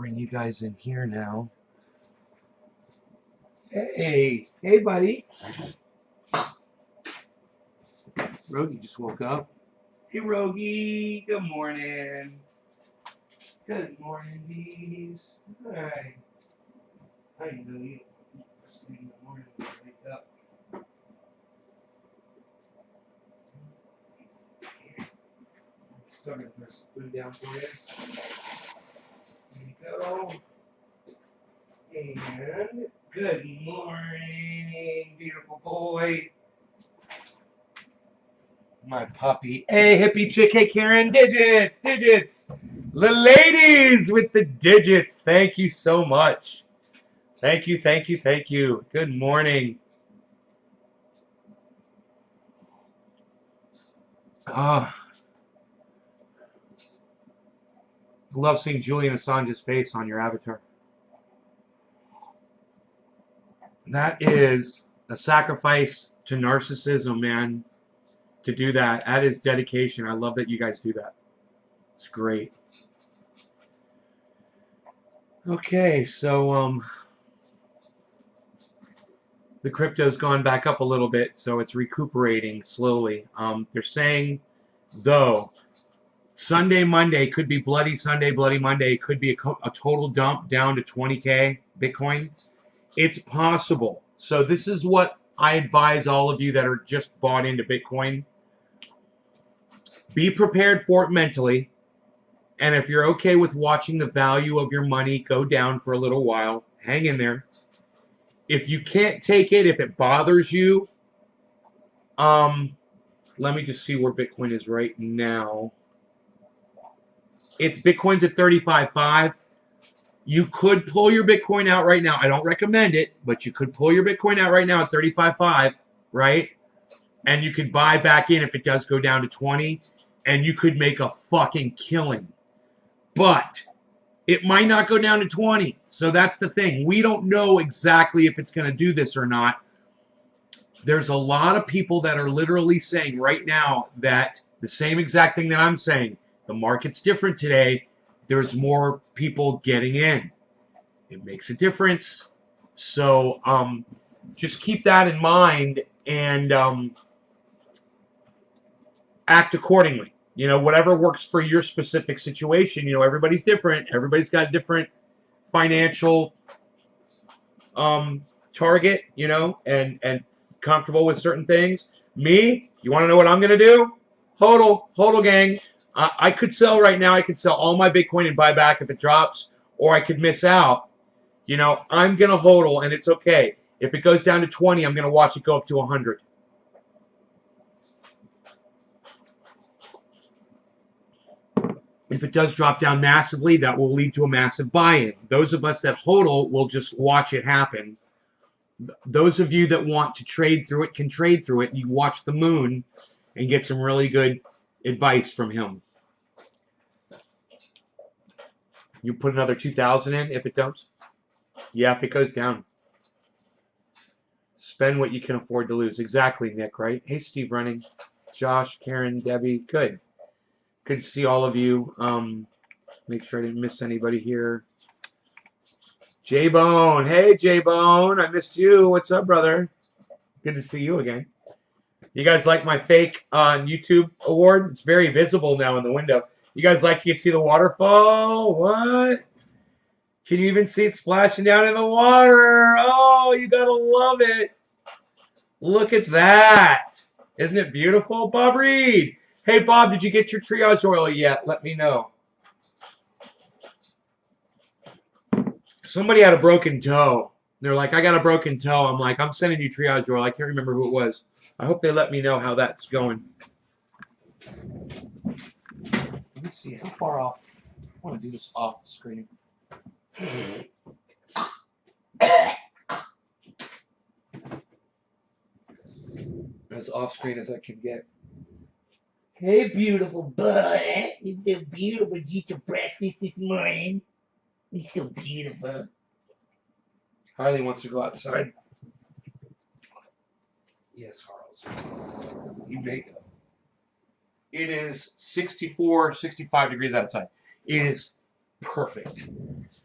bring you guys in here now. Hey, hey, buddy. Rogie just woke up. Hey, Rogie. Good morning. Good morning, bees. Hi. I know you. First thing in the morning when you wake up. Still gonna throw some food down for you. There you go. And good morning, beautiful boy. My puppy. Hey, hippie chick. Hey, Karen. Digits. Digits. The ladies with the digits. Thank you so much. Thank you, thank you, thank you. Good morning. Love seeing Julian Assange's face on your avatar. That is a sacrifice to narcissism, man. To do that. That is dedication. I love that you guys do that. It's great. Okay, so the crypto's gone back up a little bit, so it's recuperating slowly. They're saying, though, Sunday, Monday could be Bloody Sunday, Bloody Monday. Could be a total dump down to 20K Bitcoin. It's possible. So this is what I advise all of you that are just bought into Bitcoin. Be prepared for it mentally. And if you're okay with watching the value of your money go down for a little while, hang in there. If you can't take it, if it bothers you, let me just see where Bitcoin is right now. Bitcoin's at 35.5. You could pull your Bitcoin out right now. I don't recommend it, but you could pull your Bitcoin out right now at 35.5, right? And you could buy back in if it does go down to 20, and you could make a fucking killing. But it might not go down to 20. So that's the thing. We don't know exactly if it's going to do this or not. There's a lot of people that are literally saying right now that the same exact thing that I'm saying. The market's different today. There's more people getting in. It makes a difference. So just keep that in mind and act accordingly. You know, whatever works for your specific situation. You know, everybody's different. Everybody's got a different financial target, you know, and comfortable with certain things. Me, you want to know what I'm going to do? Hodl gang. I could sell right now. I could sell all my Bitcoin and buy back if it drops, or I could miss out. You know, I'm going to hodl, and it's okay. If it goes down to 20, I'm going to watch it go up to 100. If it does drop down massively, that will lead to a massive buy-in. Those of us that hodl will just watch it happen. Those of you that want to trade through it can trade through it. You watch the moon and get some really good advice from him. You put another 2,000 in if it dumps? Yeah, if it goes down. Spend what you can afford to lose. Exactly, Nick, right? Hey, Steve Running. Josh, Karen, Debbie. Good. Good to see all of you. Make sure I didn't miss anybody here. J-Bone. Hey, J-Bone. I missed you. What's up, brother? Good to see you again. You guys like my fake on YouTube award? It's very visible now in the window. You guys like you can see the waterfall? What? Can you even see it splashing down in the water? Oh, you gotta love it. Look at that. Isn't it beautiful? Bob Reed. Hey, Bob, did you get your triage oil yet? Let me know. Somebody had a broken toe. They're like, I got a broken toe. I'm like, I'm sending you triage oil. I can't remember who it was. I hope they let me know how that's going. Let me see how far off. I want to do this off the screen. As off screen as I can get. Hey, beautiful bud. It's so beautiful. Did you eat your breakfast this morning? It's so beautiful. Harley wants to go outside. Yes, Harles. You may go. It is 64, 65 degrees outside. It is Perfect.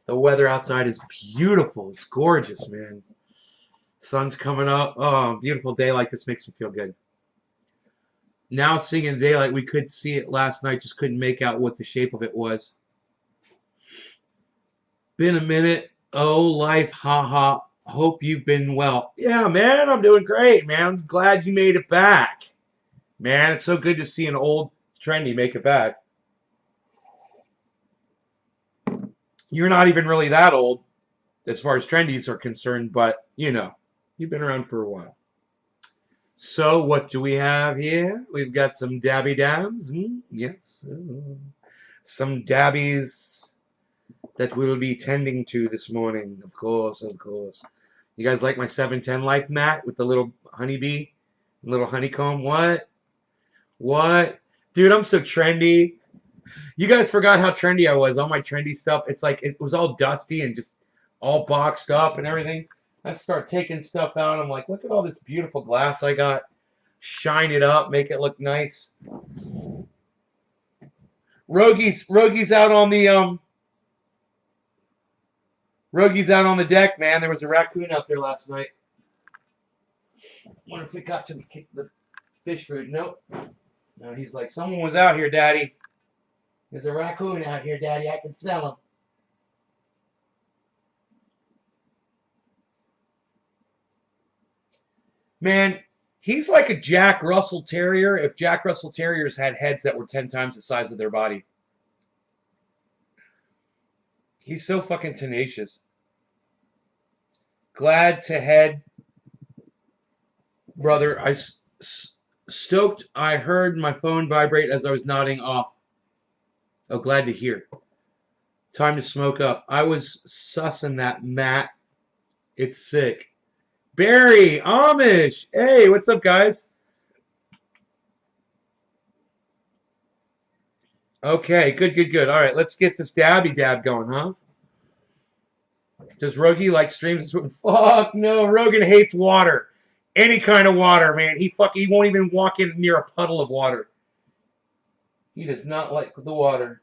The weather outside is beautiful. It's gorgeous, man. Sun's coming up. Oh, beautiful day like this makes me feel good. Now seeing in daylight, we could see it last night, just couldn't make out what the shape of it was. Been a minute. Oh, life, haha. Hope you've been well. Yeah, man, I'm doing great, man. I'm glad you made it back. Man, it's so good to see an old trendy make it back. You're not even really that old as far as trendies are concerned, but you know, you've been around for a while. So what do we have here? We've got some dabby dabs. Yes. Some dabbies that we'll be tending to this morning. Of course, of course. You guys like my 710 life mat with the little honeybee? Little honeycomb? What? What? Dude, I'm so trendy. You guys forgot how trendy I was. All my trendy stuff. It's like it was all dusty and just all boxed up and everything. I start taking stuff out. I'm like, look at all this beautiful glass I got. Shine it up, make it look nice. Rogi's out on the Rogi's out on the deck, man. There was a raccoon out there last night. Wonder if it got to the fish food. Nope. No, he's like, someone was out here, Daddy. There's a raccoon out here, Daddy. I can smell him. Man, he's like a Jack Russell Terrier if Jack Russell Terriers had heads that were 10 times the size of their body. He's so fucking tenacious. Glad to head, brother. Stoked I heard my phone vibrate as I was nodding off. Oh, glad to hear. Time to smoke up. I was sussing that, Matt. It's sick. Barry, Amish. Hey, what's up, guys? Okay, good, good, good. All right, let's get this dabby dab going, huh? Does Rogie like streams? Fuck no, Rogan hates water. Any kind of water, man. He won't even walk in near a puddle of water. He does not like the water.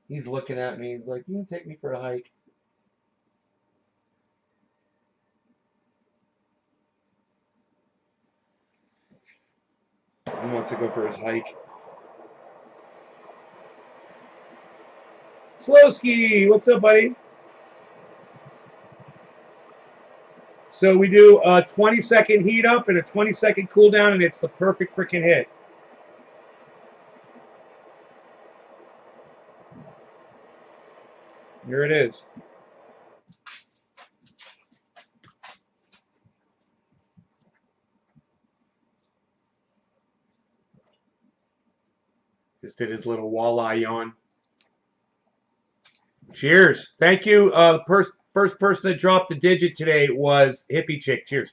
He's looking at me. He's like, you can take me for a hike. He wants to go for his hike. Slowski, what's up, buddy? So we do a 20-second heat up and a 20-second cool down, and it's the perfect freaking hit. Here it is. Just did his little walleye yawn. Cheers. Thank you. First person that dropped the digit today was Hippie Chick. Cheers.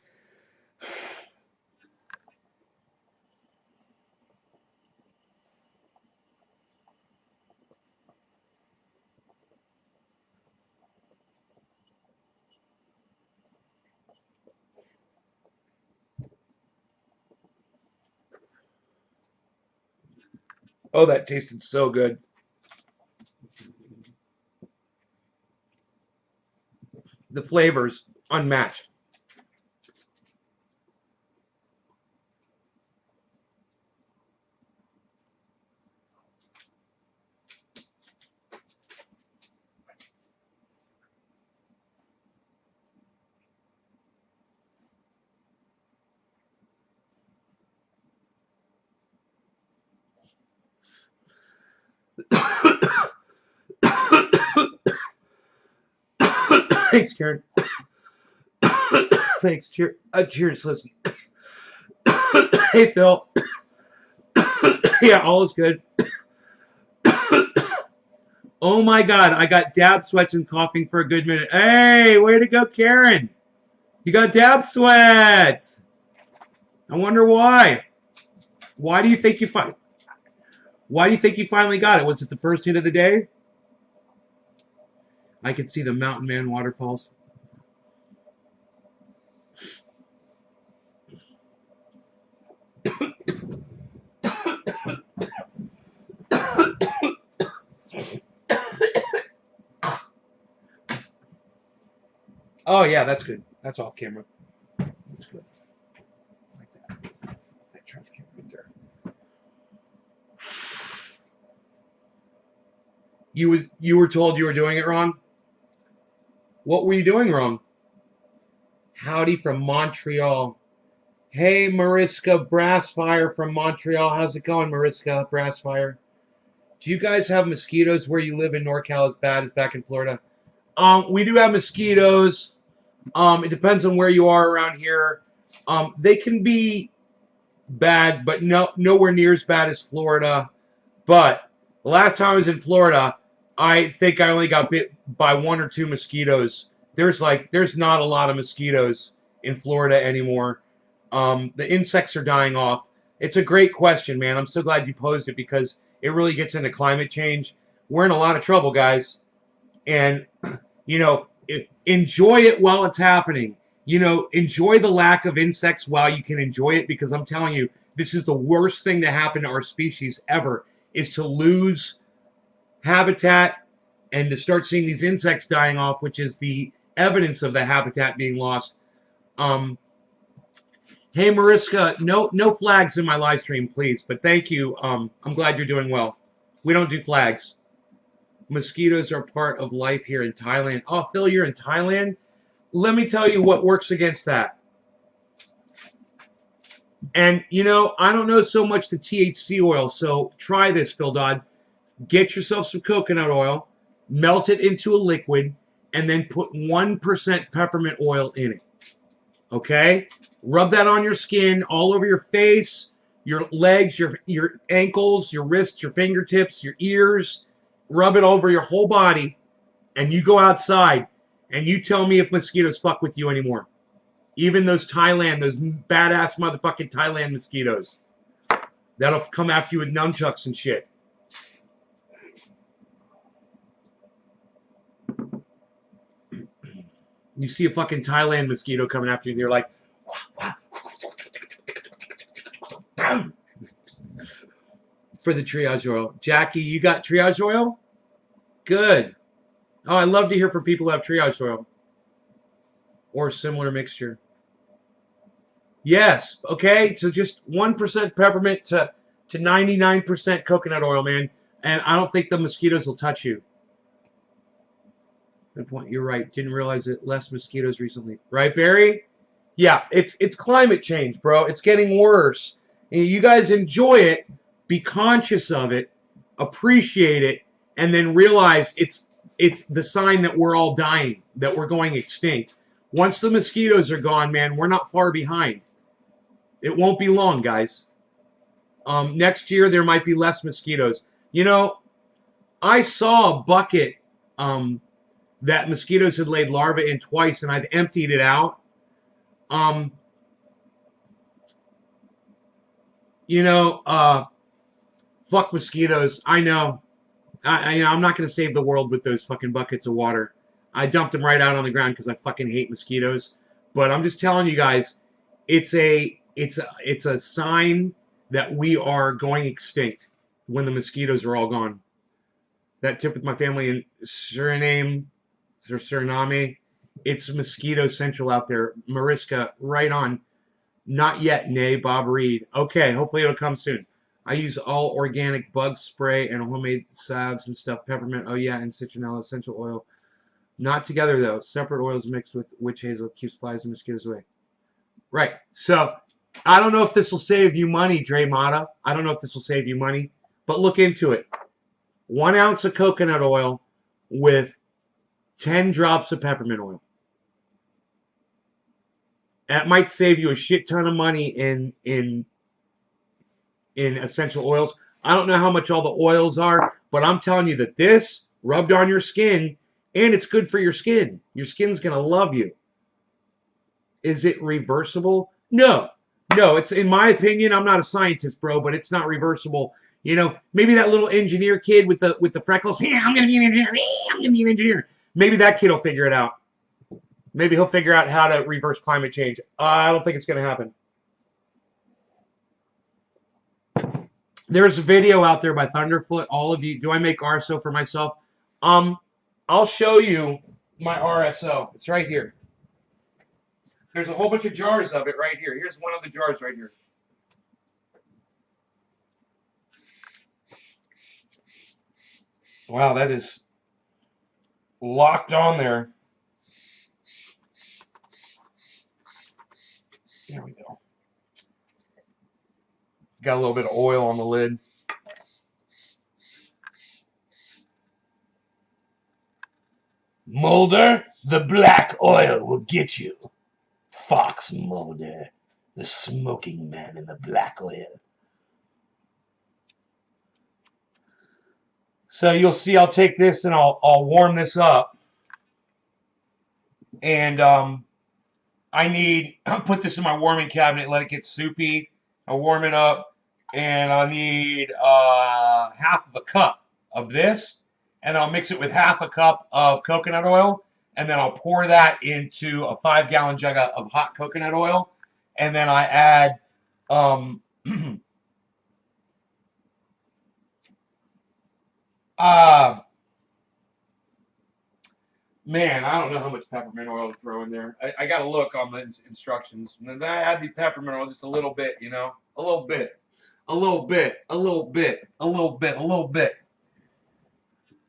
Oh, that tasted so good. The flavors unmatched. Thanks, Karen. Thanks. Cheers, listen. Hey, Phil. Yeah, all is good. Oh my God, I got dab sweats and coughing for a good minute. Hey, way to go, Karen. You got dab sweats. I wonder why. Why do you think you finally got it? Was it the first hit of the day? I can see the Mountain Man waterfalls. Oh, yeah, that's good. That's off camera. That's good. Like that. That trash can right there. You were told you were doing it wrong? What were you doing wrong? Howdy from Montreal. Hey, Mariska Brassfire from Montreal. How's it going, Mariska Brassfire? Do you guys have mosquitoes where you live in NorCal as bad as back in Florida? We do have mosquitoes. It depends on where you are around here. They can be bad, but nowhere near as bad as Florida. But the last time I was in Florida, I think I only got bit by 1 or 2 mosquitoes. There's not a lot of mosquitoes in Florida anymore. The insects are dying off. It's a great question, man. I'm so glad you posed it because it really gets into climate change. We're in a lot of trouble, guys. And, you know, enjoy it while it's happening. You know, enjoy the lack of insects while you can enjoy it, because I'm telling you, this is the worst thing to happen to our species ever, is to lose habitat and to start seeing these insects dying off, which is the evidence of the habitat being lost. Hey, Mariska, no flags in my live stream, please. But thank you. I'm glad you're doing well. We don't do flags. Mosquitoes are part of life here in Thailand. Oh, Phil, you're in Thailand? Let me tell you what works against that. And, you know, I don't know so much the THC oil, so try this, Phil Dodd. Get yourself some coconut oil, melt it into a liquid, and then put 1% peppermint oil in it. Okay? Rub that on your skin, all over your face, your legs, your ankles, your wrists, your fingertips, your ears. Rub it over your whole body, and you go outside, and you tell me if mosquitoes fuck with you anymore. Even those badass motherfucking Thailand mosquitoes. That'll come after you with nunchucks and shit. You see a fucking Thailand mosquito coming after you, and they're like, for the triage oil. Jackie, you got triage oil? Good. Oh, I love to hear from people who have triage oil or similar mixture. Yes. Okay. So just 1% peppermint to 99% coconut oil, man. And I don't think the mosquitoes will touch you. Good point. You're right. Didn't realize it. Less mosquitoes recently. Right, Barry? Yeah. It's climate change, bro. It's getting worse. And you guys enjoy it. Be conscious of it. Appreciate it. And then realize it's the sign that we're all dying, that we're going extinct. Once the mosquitoes are gone, man, we're not far behind. It won't be long, guys. Next year, there might be less mosquitoes. You know, I saw a bucket that mosquitoes had laid larvae in twice, and I've emptied it out. You know, fuck mosquitoes. I know. I'm not going to save the world with those fucking buckets of water. I dumped them right out on the ground because I fucking hate mosquitoes. But I'm just telling you guys, it's a sign that we are going extinct when the mosquitoes are all gone. That tip with my family in Suriname, it's mosquito central out there. Mariska, right on. Not yet, nay, Bob Reed. Okay, hopefully it'll come soon. I use all organic bug spray and homemade salves and stuff. Peppermint, oh yeah, and citronella essential oil. Not together though. Separate oils mixed with witch hazel keeps flies and mosquitoes away. Right. So I don't know if this will save you money, Dre Mata. I don't know if this will save you money, but look into it. 1 ounce of coconut oil with 10 drops of peppermint oil. That might save you a shit ton of money in essential oils. I don't know how much all the oils are, but I'm telling you that this rubbed on your skin, and it's good for your skin. Your skin's going to love you. Is it reversible? No. No, it's, in my opinion, I'm not a scientist, bro, but it's not reversible. You know, maybe that little engineer kid with the freckles, yeah, I'm going to be an engineer. I'm going to be an engineer. Maybe that kid will figure it out. Maybe he'll figure out how to reverse climate change. I don't think it's going to happen. There's a video out there by Thunderfoot. All of you, do I make RSO for myself? I'll show you my RSO. It's right here. There's a whole bunch of jars of it right here. Here's one of the jars right here. Wow, that is locked on there. There we go. Got a little bit of oil on the lid. Mulder, the black oil will get you. Fox Mulder, the smoking man in the black oil. So you'll see I'll take this and I'll warm this up. And I'll put this in my warming cabinet, let it get soupy. I'll warm it up. And I'll need half of a cup of this. And I'll mix it with half a cup of coconut oil. And then I'll pour that into a 5-gallon jug of hot coconut oil. And then I add man, I don't know how much peppermint oil to throw in there. I got to look on the instructions. And then I add the peppermint oil just a little bit, you know? A little bit. A little bit. A little bit. A little bit. A little bit.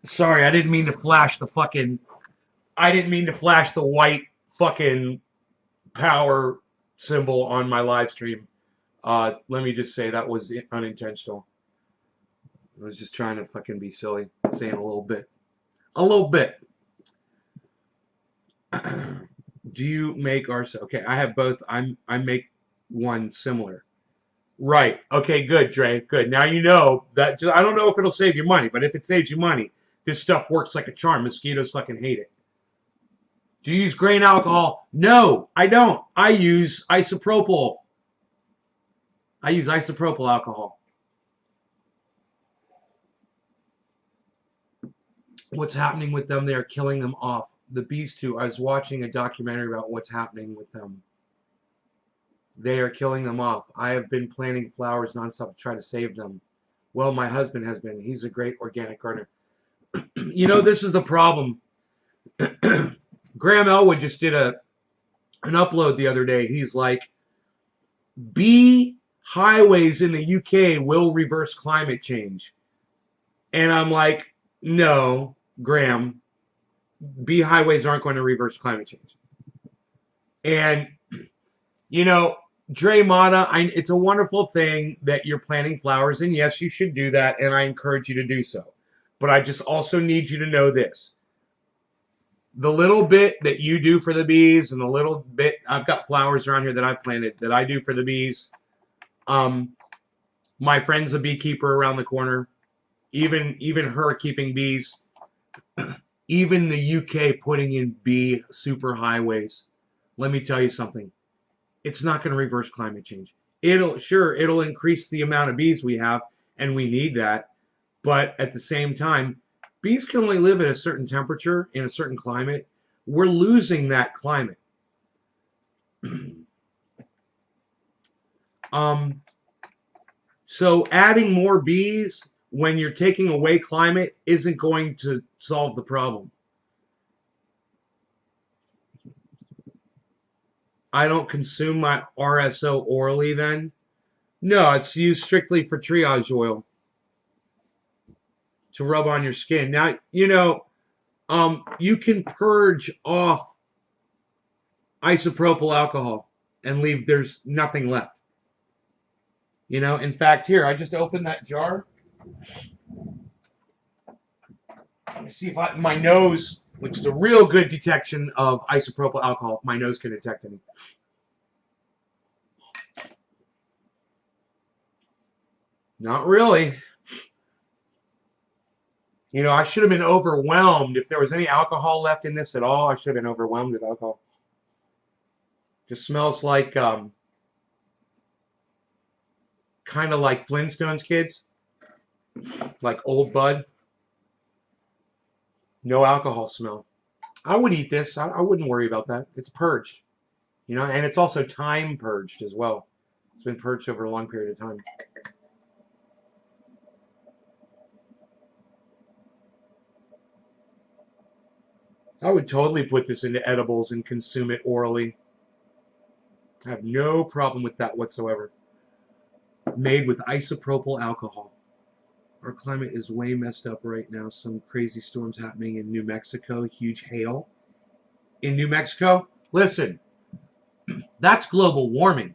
Sorry, I didn't mean to flash the fucking... I didn't mean to flash the white fucking power symbol on my live stream. Let me just say that was unintentional. I was just trying to fucking be silly, saying a little bit. A little bit. Do you make ours? Okay, I have both. I make one similar. Right. Okay, good, Dre. Good. Now you know that. I don't know if it'll save you money, but if it saves you money, this stuff works like a charm. Mosquitoes fucking hate it. Do you use grain alcohol? No, I don't. I use isopropyl. I use isopropyl alcohol. What's happening with them? They're killing them off. The bees too. I was watching a documentary about what's happening with them. They are killing them off. I have been planting flowers nonstop to try to save them. Well, my husband has been. He's a great organic gardener. You know, this is the problem. Graham Elwood just did an upload the other day. He's like, bee highways in the UK will reverse climate change. And I'm like, no, Graham, bee highways aren't going to reverse climate change. And, you know, Dre Mata, it's a wonderful thing that you're planting flowers, and yes, you should do that, and I encourage you to do so. But I just also need you to know this. The little bit that you do for the bees, and the little bit, I've got flowers around here that I planted that I do for the bees. My friend's a beekeeper around the corner. Even her keeping bees. Even the UK putting in bee super highways. Let me tell you something. It's not going to reverse climate change. It'll increase the amount of bees we have, and we need that. But at the same time, bees can only live at a certain temperature in a certain climate. We're losing that climate. So adding more bees when you're taking away climate isn't going to solve the problem. I don't consume my RSO orally then. No, it's used strictly for triage oil to rub on your skin. Now, you know, you can purge off isopropyl alcohol and leave, there's nothing left. You know, in fact, here, I just opened that jar. Let me see if my nose, which is a real good detection of isopropyl alcohol, my nose can detect any. Not really. You know, I should have been overwhelmed. If there was any alcohol left in this at all, I should have been overwhelmed with alcohol. Just smells like, kind of like Flintstones, kids. Like Old Bud. No alcohol smell. I would eat this. I wouldn't worry about that. It's purged. You know, and it's also time purged as well. It's been purged over a long period of time. I would totally put this into edibles and consume it orally. I have no problem with that whatsoever. Made with isopropyl alcohol. Our climate is way messed up right now. Some crazy storms happening in New Mexico. Huge hail in New Mexico. Listen, that's global warming.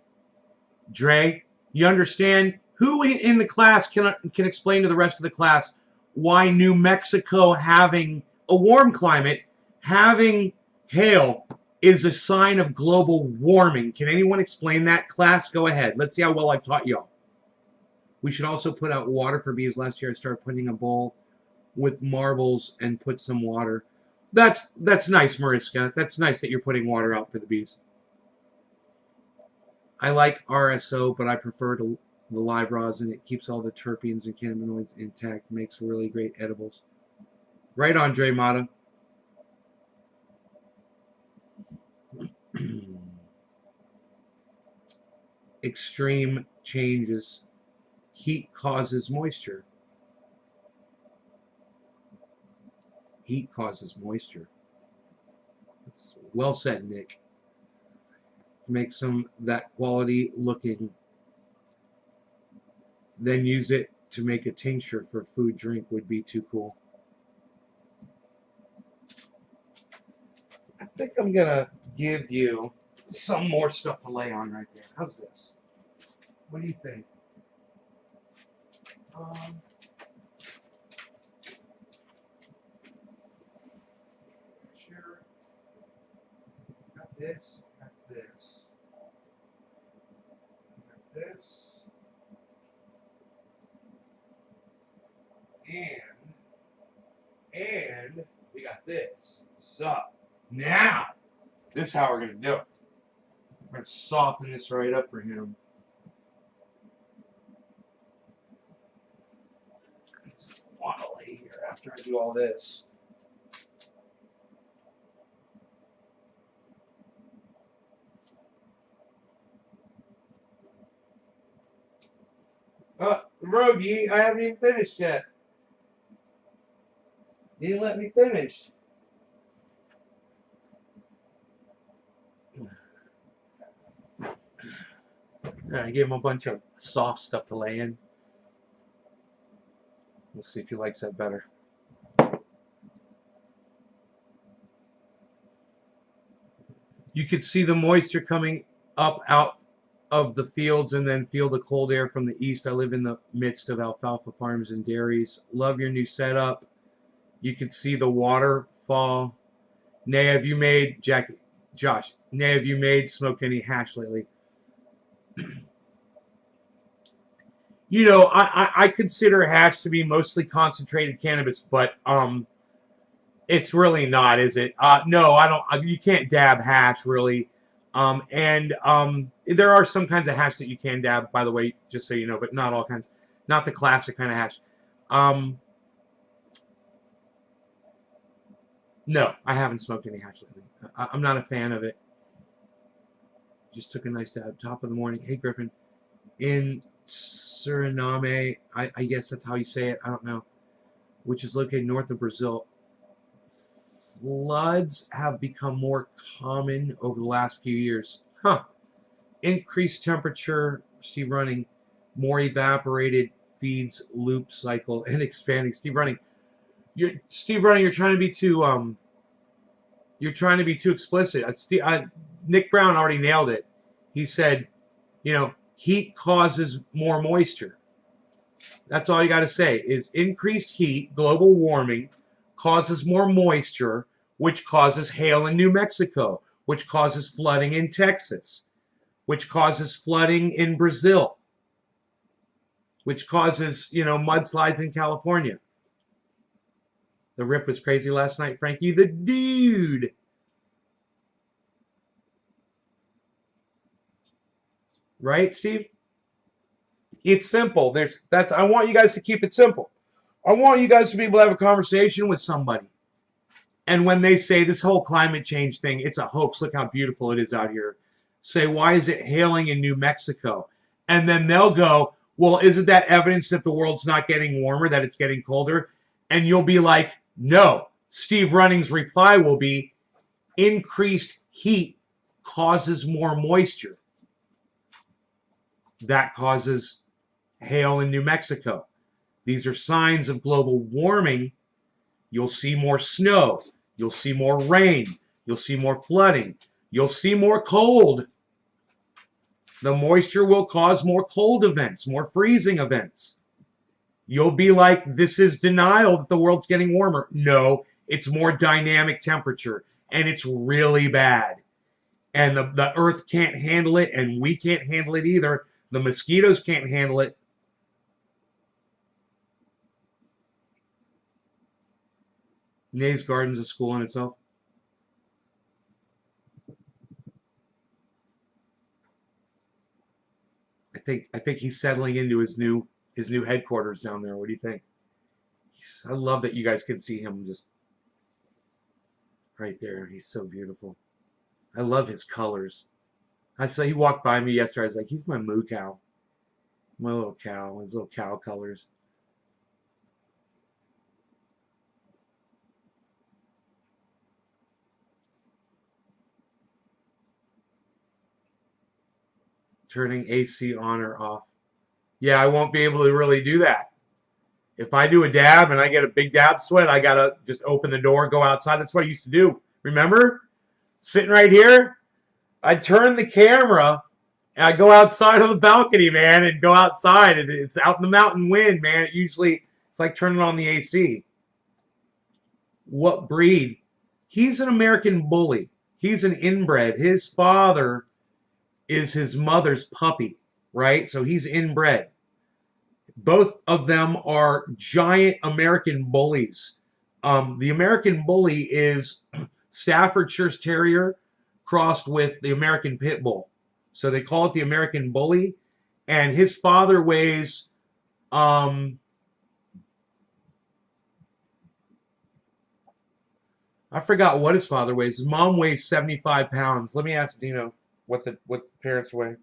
Dre, you understand? Who in the class can explain to the rest of the class why New Mexico having a warm climate, having hail, is a sign of global warming? Can anyone explain that? Class, go ahead. Let's see how well I've taught y'all. We should also put out water for bees. Last year I started putting a bowl with marbles and put some water. That's nice, Mariska. That's nice that you're putting water out for the bees. I like RSO, but I prefer the live rosin. It keeps all the terpenes and cannabinoids intact. Makes really great edibles. Right on, Dre Mata. Extreme changes. Heat causes moisture. Heat causes moisture. That's well said, Nick. Make some that quality looking. Then use it to make a tincture for food drink would be too cool. I think I'm gonna give you some more stuff to lay on right there. How's this? What do you think? Sure. Got this. Got this. Got this. And we got this. So now, this is how we're gonna do it. We're gonna soften this right up for him. Want to lay here after I do all this. Rogie, I haven't even finished yet. You didn't let me finish. I gave him a bunch of soft stuff to lay in. We'll see if he likes that better. You could see the moisture coming up out of the fields and then feel the cold air from the east. I live in the midst of alfalfa farms and dairies. Love your new setup. You could see the waterfall. Nay, have you made, Josh, Nay, have you made smoked any hash lately? You know, I consider hash to be mostly concentrated cannabis, but it's really not, is it? No, I don't. You can't dab hash really, and there are some kinds of hash that you can dab, by the way, just so you know, but not all kinds. Not the classic kind of hash. No, I haven't smoked any hash lately. I'm not a fan of it. Just took a nice dab. Top of the morning. Hey, Griffin. In Suriname, I guess that's how you say it. I don't know. Which is located north of Brazil. Floods have become more common over the last few years. Increased temperature, Steve Running, more evaporated feeds loop cycle and expanding. Steve Running, you're trying to be too explicit. Nick Brown already nailed it. He said, you know, heat causes more moisture. That's all you got to say is increased heat, global warming, causes more moisture, which causes hail in New Mexico, which causes flooding in Texas, which causes flooding in Brazil, which causes, you know, mudslides in California. The rip was crazy last night, Frankie the dude. Right, Steve? It's simple. I want you guys to keep it simple. I want you guys to be able to have a conversation with somebody. And when they say this whole climate change thing, it's a hoax. Look how beautiful it is out here. Say, why is it hailing in New Mexico? And then they'll go, well, isn't that evidence that the world's not getting warmer, that it's getting colder? And you'll be like, no. Steve Running's reply will be, increased heat causes more moisture. That causes hail in New Mexico. These are signs of global warming. You'll see more snow. You'll see more rain. You'll see more flooding. You'll see more cold. The moisture will cause more cold events, more freezing events. You'll be like, this is denial that the world's getting warmer. No, it's more dynamic temperature, and it's really bad. And the earth can't handle it, and we can't handle it either. The mosquitoes can't handle it. Nay's Garden's a school in itself. I think he's settling into his new headquarters down there. What do you think? I love that you guys can see him just right there. He's so beautiful. I love his colors. I saw he walked by me yesterday. I was like, he's my moo cow. My little cow. His little cow colors. Turning AC on or off. Yeah, I won't be able to really do that. If I do a dab and I get a big dab sweat, I gotta just open the door, go outside. That's what I used to do. Remember? Sitting right here, I'd turn the camera and I'd go outside on the balcony, man, and go outside. And it's out in the mountain wind, man. It's like turning on the AC. What breed? He's an American bully. He's an inbred. His father is his mother's puppy, right? So he's inbred. Both of them are giant American bullies. The American bully is Staffordshire Terrier crossed with the American Pit Bull. So they call it the American bully. And his father weighs, I forgot what his father weighs. His mom weighs 75 pounds. Let me ask Dino what the parents weigh.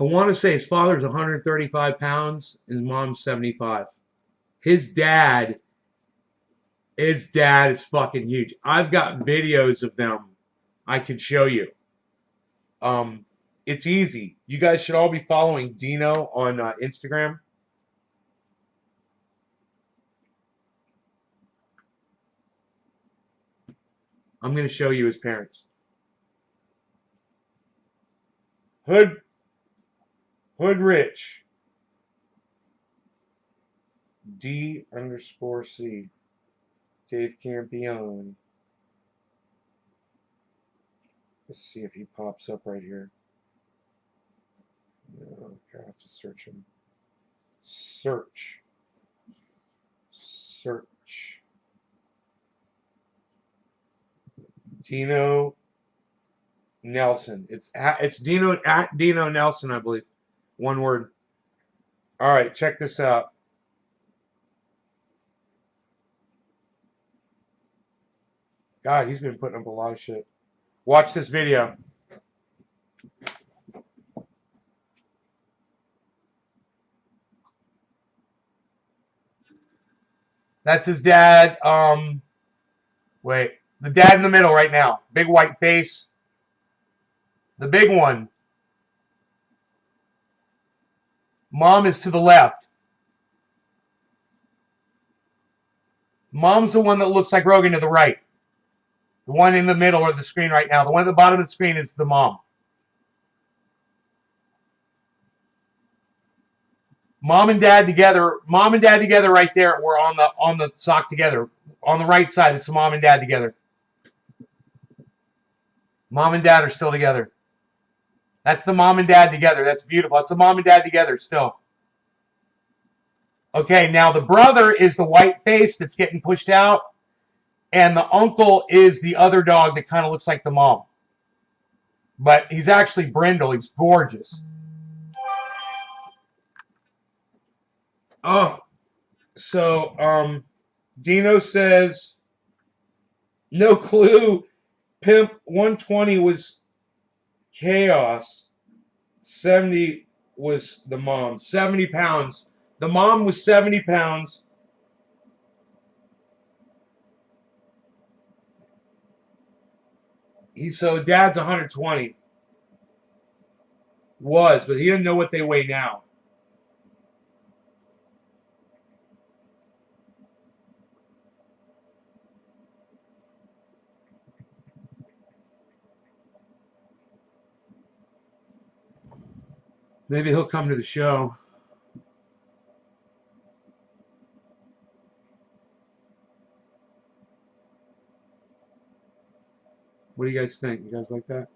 I want to say his father's 135 pounds, his mom's 75. His dad is fucking huge. I've got videos of them I can show you. It's easy. You guys should all be following Dino on Instagram. I'm going to show you his parents. Hood Rich. D_C. Dave Campione. Let's see if he pops up right here. Okay, I have to search him. Search. Dino Nelson. It's Dino at Dino Nelson, I believe. One word. All right, check this out. God, he's been putting up a lot of shit. Watch this video. That's his dad. Wait. The dad in the middle right now. Big white face. The big one. Mom is to the left. Mom's the one that looks like Rogan to the right. The one in the middle of the screen right now. The one at the bottom of the screen is the mom. Mom and dad together right there. We're on the sock together. On the right side, it's mom and dad together. Mom and dad are still together. That's the mom and dad together. That's beautiful. That's the mom and dad together still. Okay, now the brother is the white face that's getting pushed out. And the uncle is the other dog that kind of looks like the mom. But he's actually brindle. He's gorgeous. Oh, so Dino says no clue. Pimp 120 was chaos. 70 was the mom. 70 pounds. The mom was 70 pounds. So dad's 120. Was, but he didn't know what they weigh now. Maybe he'll come to the show. What do you guys think? You guys like that?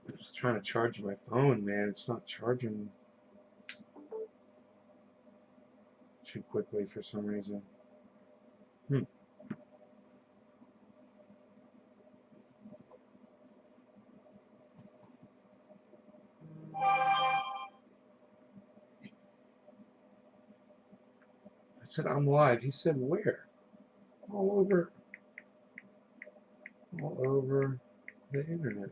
I'm just trying to charge my phone, man. It's not charging too quickly for some reason. I said I'm live. He said where? All over the internet.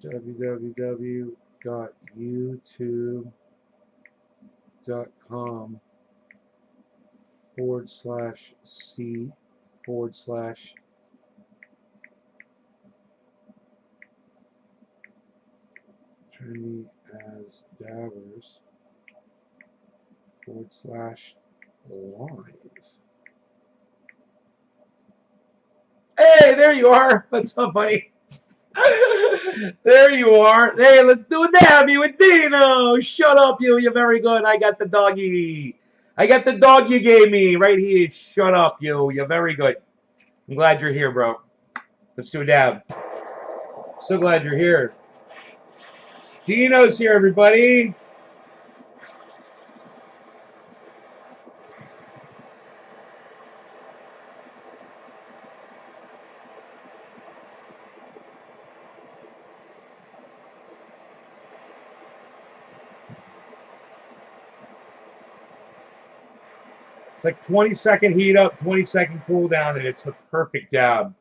www.youtube.com/C/ trendy as dabbers /live. Hey, there you are. What's up, buddy? There you are. Hey, let's do a dabby with Dino. Shut up, you. You're very good. I got the doggy. I got the dog you gave me right here. Shut up, you. You're very good. I'm glad you're here, bro. Let's do a dab. So glad you're here. Dino's here, everybody. It's like 20-second heat up, 20-second cool down, and it's the perfect dab.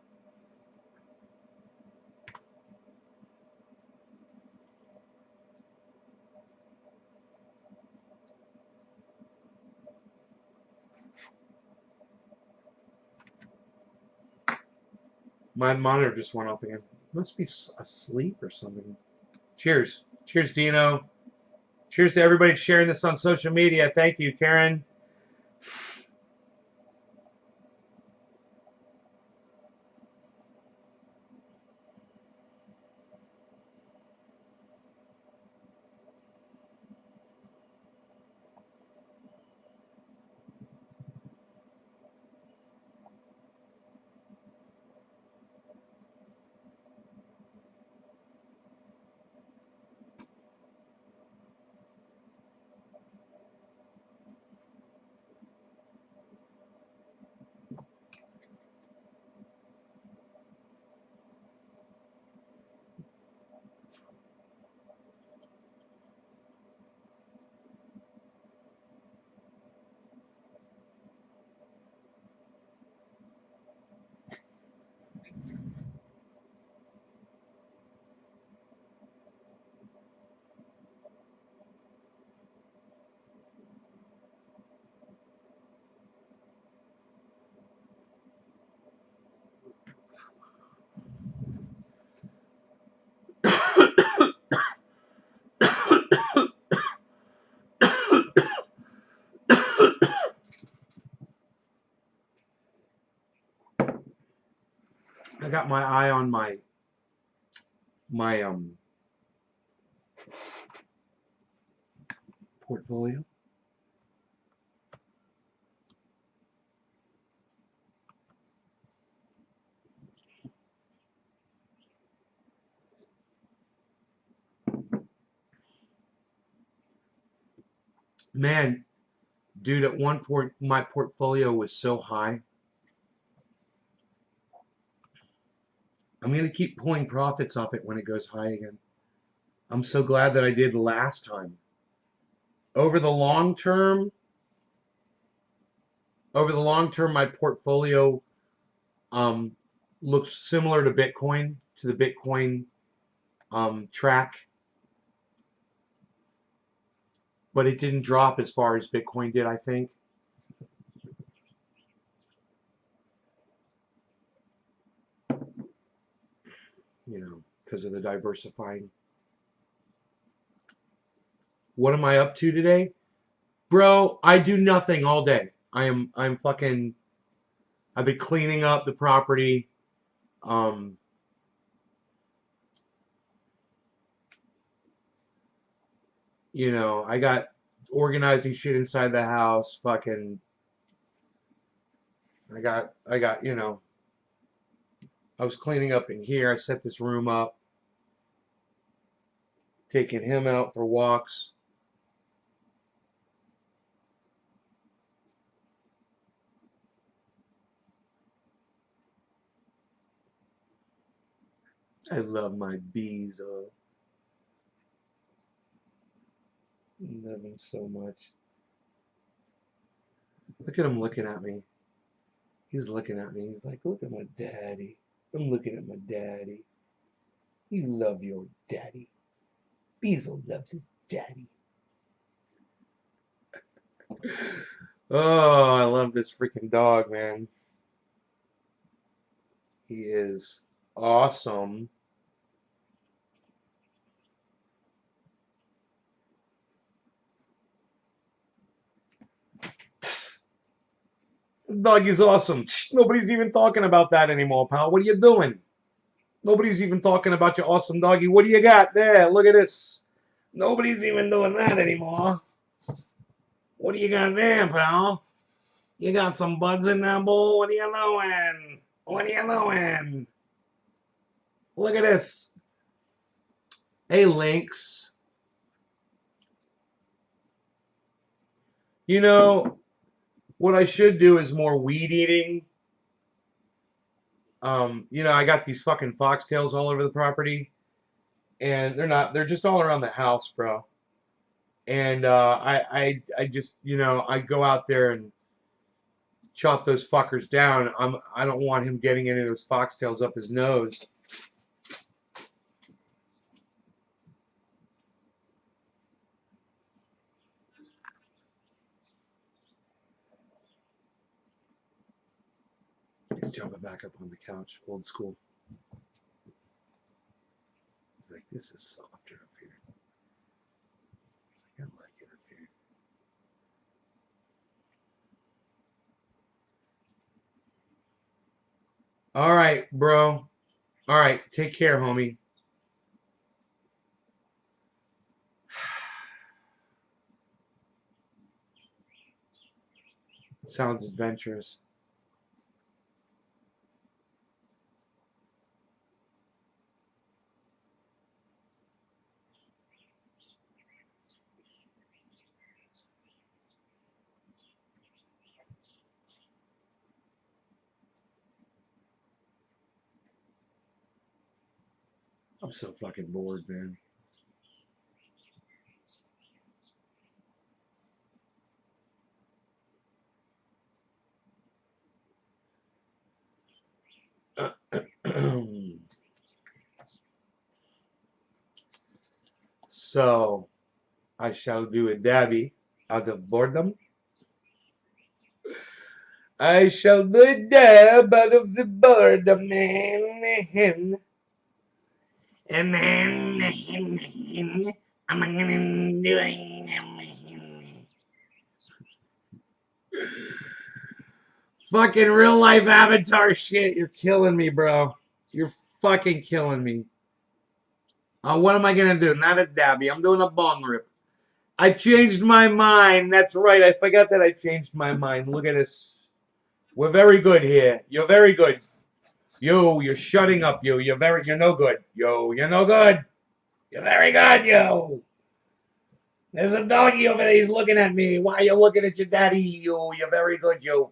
My monitor just went off again. Must be asleep or something. Cheers. Cheers, Dino. Cheers to everybody sharing this on social media. Thank you, Karen. I got my eye on my portfolio. Man, dude, at one point my portfolio was so high. I'm going to keep pulling profits off it when it goes high again. I'm so glad that I did last time. Over the long term, my portfolio um, looks similar to Bitcoin, to the Bitcoin track, but it didn't drop as far as Bitcoin did, I think. You know, because of the diversifying. What am I up to today? Bro, I do nothing all day. I'm fucking, I've been cleaning up the property. Um, you know, I got organizing shit inside the house, fucking, you know, I was cleaning up in here. I set this room up, taking him out for walks. I love my bees. Love them so much. Look at him looking at me. He's looking at me. He's like, look at my daddy. I'm looking at my daddy. You love your daddy. Beezle loves his daddy. Oh, I love this freaking dog, man. He is awesome. Doggy's awesome. Nobody's even talking about that anymore, pal. What are you doing? Nobody's even talking about your awesome doggy. What do you got there? Look at this. Nobody's even doing that anymore. What do you got there, pal? You got some buds in that bowl? What are you doing? What are you doing? Look at this. Hey, Lynx. You know, what I should do is more weed eating. You know, I got these fucking foxtails all over the property, and they're just all around the house, bro. And I just, you know, I go out there and chop those fuckers down. I don't want him getting any of those foxtails up his nose. He's jumping back up on the couch, old school. He's like, this is softer up here. I like it up here. All right, bro. All right, take care, homie. Sounds adventurous. I'm so fucking bored, man. So, I shall do a dabby out of boredom. I shall do a dab out of the boredom, man. And then I'm gonna do it. Fucking real life avatar shit. You're killing me, bro. You're fucking killing me. What am I gonna do? Not a dabby. I'm doing a bong rip. I changed my mind. That's right. I forgot that I changed my mind. Look at this. We're very good here. You're very good. Yo, you're shutting up, yo. You're no good. Yo, you're no good. You're very good, yo. There's a doggy over there. He's looking at me. Why are you looking at your daddy? You're very good, you.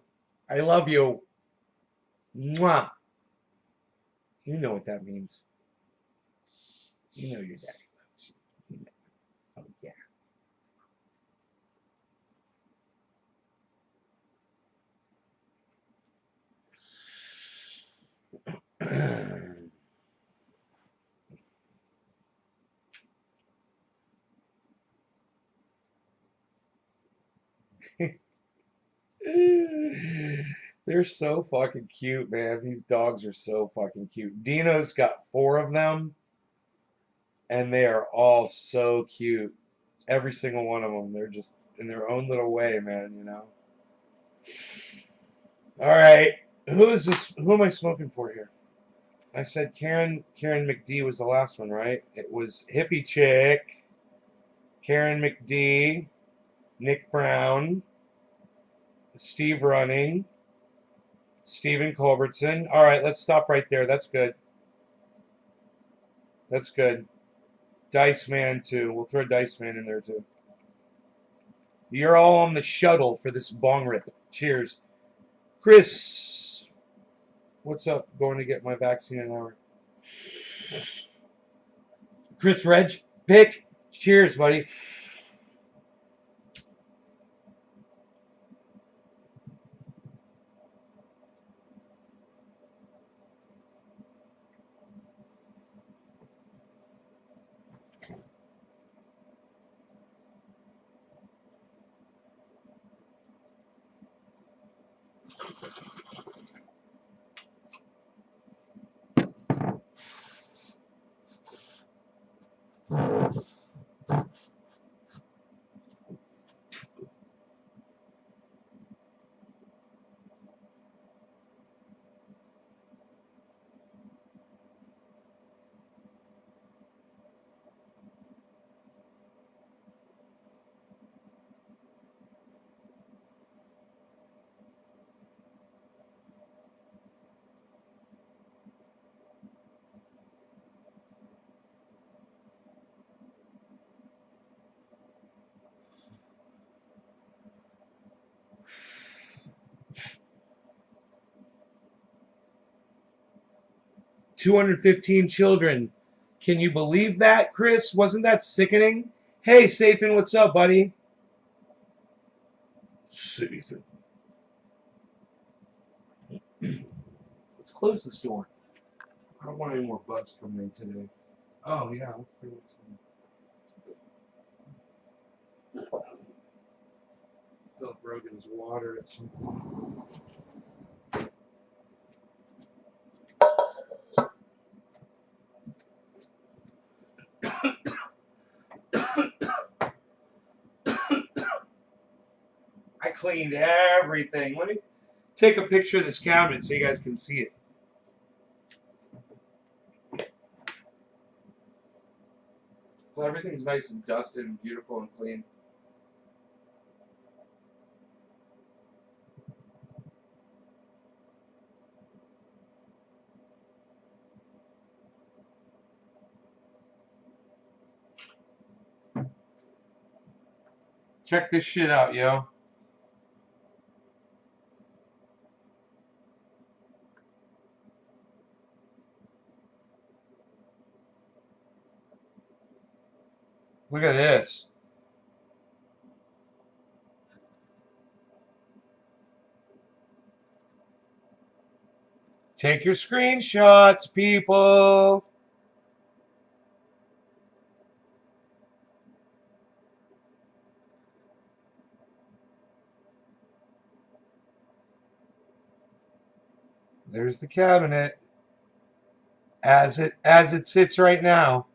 I love you. Mwah. You know what that means. You know your daddy loves you. Oh, yeah. They're so fucking cute, man. These dogs are so fucking cute. Dino's got 4 of them, and they are all so cute. Every single one of them. They're just in their own little way, man, you know? All right. Who is this? Who am I smoking for here? I said Karen McD was the last one, right? It was Hippie Chick, Karen McD, Nick Brown, Steve Running, Stephen Culbertson. All right, let's stop right there. That's good. That's good. Dice Man too. We'll throw Dice Man in there too. You're all on the shuttle for this bong rip. Cheers. Chris, what's up? Going to get my vaccine in an hour. Chris Reg, pick. Cheers, buddy. $215 children. Can you believe that, Chris? Wasn't that sickening? Hey, Sathan, what's up, buddy? Sathan. Let's close this door. I don't want any more bugs coming in today. Oh, yeah, let's bring this in. Philip Rogan's water at some point. I cleaned everything. Let me take a picture of this cabinet so you guys can see it. So everything's nice and dusted and beautiful and clean. Check this shit out, yo. Look at this. Take your screenshots, people. There's the cabinet as it sits right now.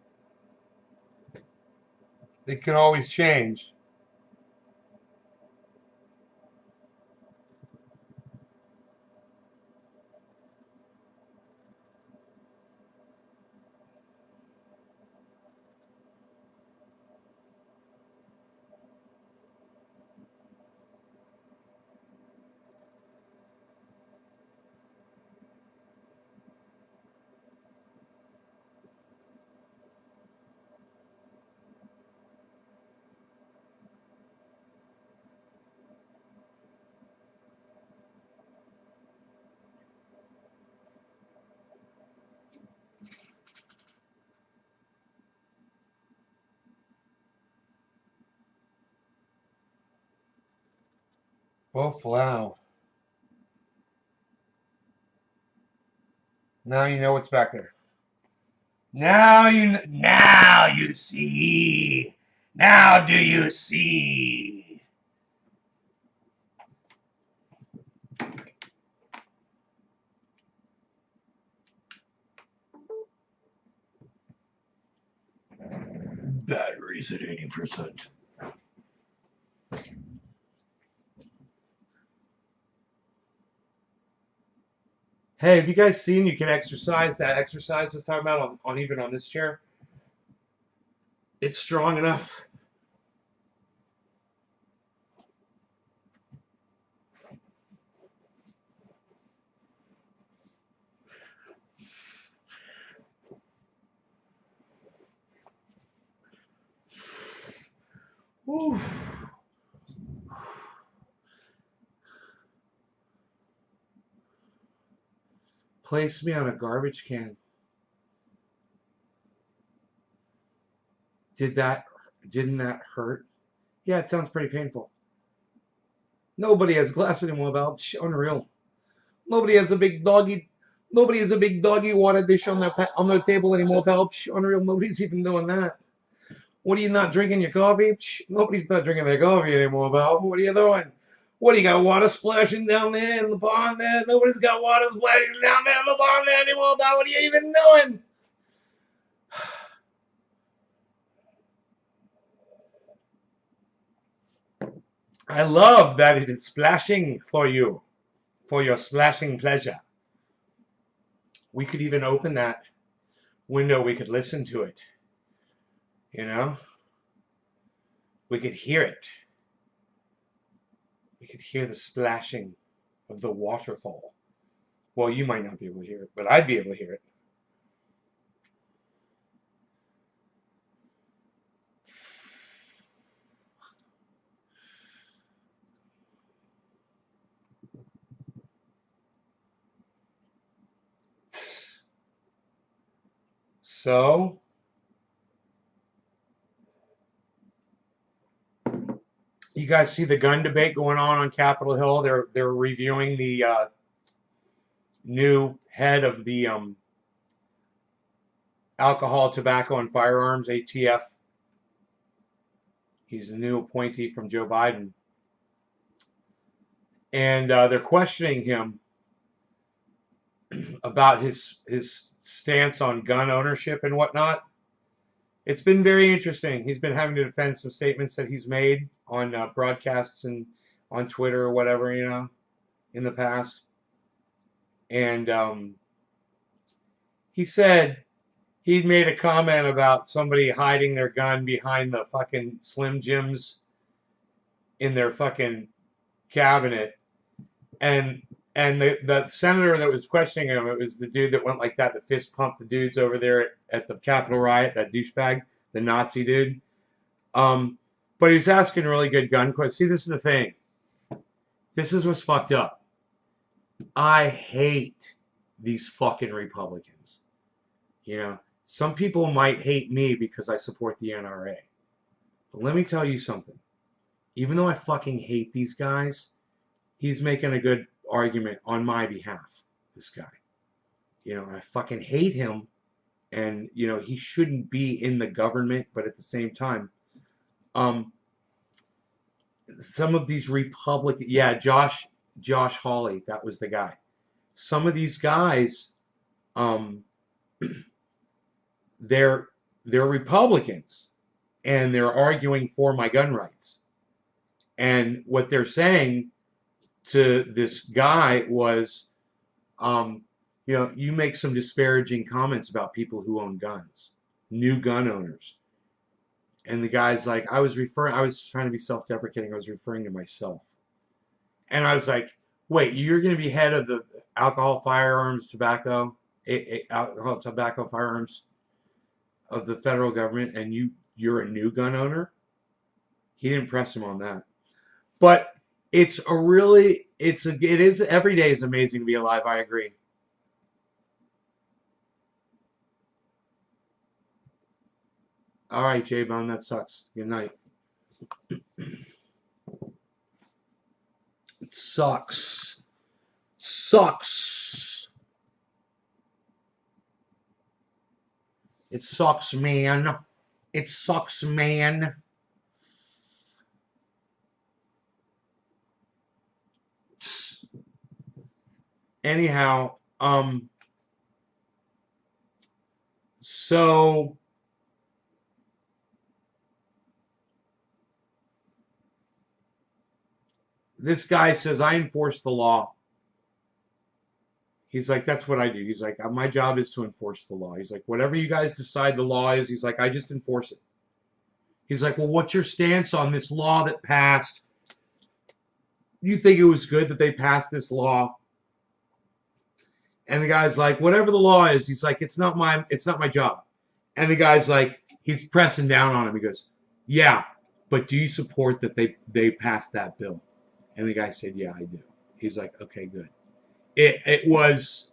It can always change. Both flow. Now you know what's back there. Now you see. Now do you see? Batteries at 80%. Hey, have you guys seen you can exercise that exercise I was talking about on even on this chair? It's strong enough. Whew. Place me on a garbage can. Didn't that hurt? Yeah, it sounds pretty painful. Nobody has glass anymore, Val. Unreal. Nobody has a big doggy. Nobody has a big doggy water dish on their table anymore, pal. Unreal. Nobody's even doing that. What are you not drinking your coffee? Nobody's not drinking their coffee anymore, pal. What are you doing? What do you got? Water splashing down there in the pond there? Nobody's got water splashing down there in the pond there anymore, pal. What are you even doing? I love that it is splashing for you, for your splashing pleasure. We could even open that window. We could listen to it. You know? We could hear it. We could hear the splashing of the waterfall. Well, you might not be able to hear it, but I'd be able to hear it. So, you guys see the gun debate going on Capitol Hill? They're reviewing the new head of the Alcohol, Tobacco, and Firearms (ATF). He's the new appointee from Joe Biden, and they're questioning him about his stance on gun ownership and whatnot. It's been very interesting. He's been having to defend some statements that he's made on broadcasts and on Twitter or whatever, in the past. And he said he'd made a comment about somebody hiding their gun behind the fucking Slim Jims in their fucking cabinet. And the senator that was questioning him, it was the dude that went like that, the fist pumped the dudes over there at the Capitol riot, that douchebag, the Nazi dude. But he was asking really good gun questions. See, this is the thing. This is what's fucked up. I hate these fucking Republicans. Some people might hate me because I support the NRA. But let me tell you something. Even though I fucking hate these guys, he's making a good argument on my behalf, this guy. I fucking hate him, and, he shouldn't be in the government, but at the same time, some of these Republican, yeah, Josh Hawley, that was the guy. Some of these guys, they're Republicans, and they're arguing for my gun rights. And what they're saying to this guy was, you make some disparaging comments about people who own guns, new gun owners. And the guy's like, I was trying to be self-deprecating. I was referring to myself. And I was like, wait, you're going to be head of the alcohol, tobacco, firearms of the federal government, and you're a new gun owner? He didn't press him on that. But it is, every day is amazing to be alive. I agree. All right, J-Bone, that sucks. Good night. Sucks. Sucks. It sucks, man. It sucks, man. Anyhow, so this guy says, I enforce the law. He's like, that's what I do. He's like, my job is to enforce the law. He's like, whatever you guys decide the law is, he's like, I just enforce it. He's like, well, what's your stance on this law that passed? You think it was good that they passed this law? And the guy's like, whatever the law is, he's like, it's not my job. And the guy's like, he's pressing down on him. He goes, yeah, but do you support that they passed that bill? And the guy said, yeah, I do. He's like, okay, good. It was,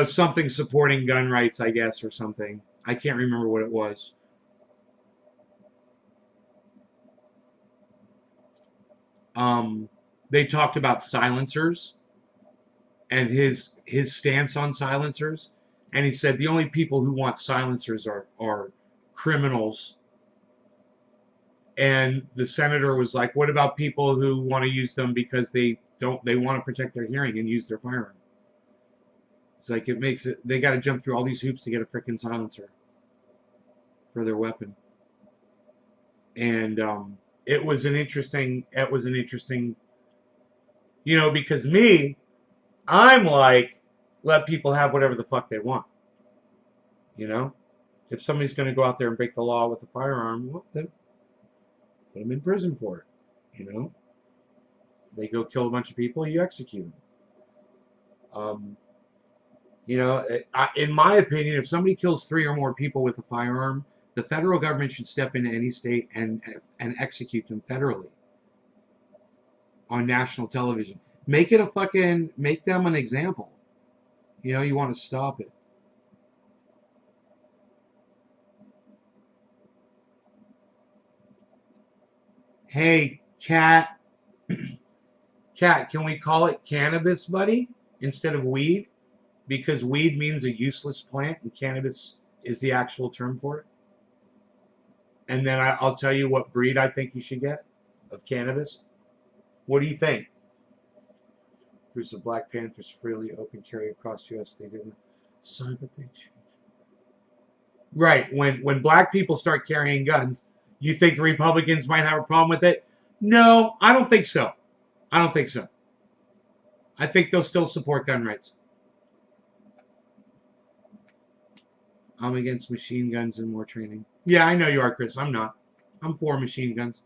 something supporting gun rights, I guess, or something. I can't remember what it was. They talked about silencers and his stance on silencers, and he said the only people who want silencers are criminals. And the senator was like, what about people who want to use them because they want to protect their hearing and use their firearm? It's like, they got to jump through all these hoops to get a freaking silencer for their weapon. And it was an interesting, because I'm like, let people have whatever the fuck they want. If somebody's going to go out there and break the law with a firearm, well, then put them in prison for it. They go kill a bunch of people, you execute them. In my opinion, if somebody kills 3 or more people with a firearm, the federal government should step into any state and execute them federally on national television. Make them an example. You want to stop it. Hey, Cat, can we call it cannabis, buddy, instead of weed? Because weed means a useless plant and cannabis is the actual term for it. And then I'll tell you what breed I think you should get of cannabis. What do you think? Groups of Black Panthers freely open carry across U.S. They didn't. Sorry, but they changed. Right. When black people start carrying guns, you think the Republicans might have a problem with it? No, I don't think so. I think they'll still support gun rights. I'm against machine guns and more training. Yeah, I know you are, Chris. I'm not. I'm for machine guns.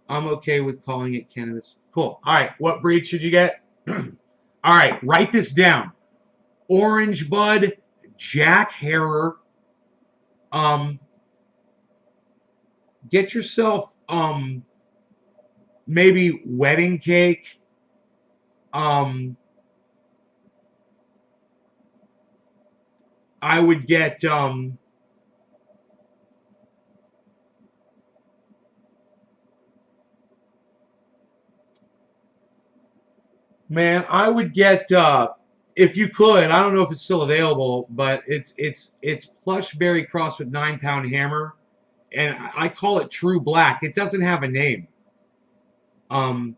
I'm okay with calling it cannabis. Cool. All right. What breed should you get? All right. Write this down. Orange Bud, Jack Harrer. Get yourself maybe wedding cake. I would get man, I would get if you could, I don't know if it's still available, but it's plush berry crossed with 9-pound hammer, and I call it True Black. It doesn't have a name. Man,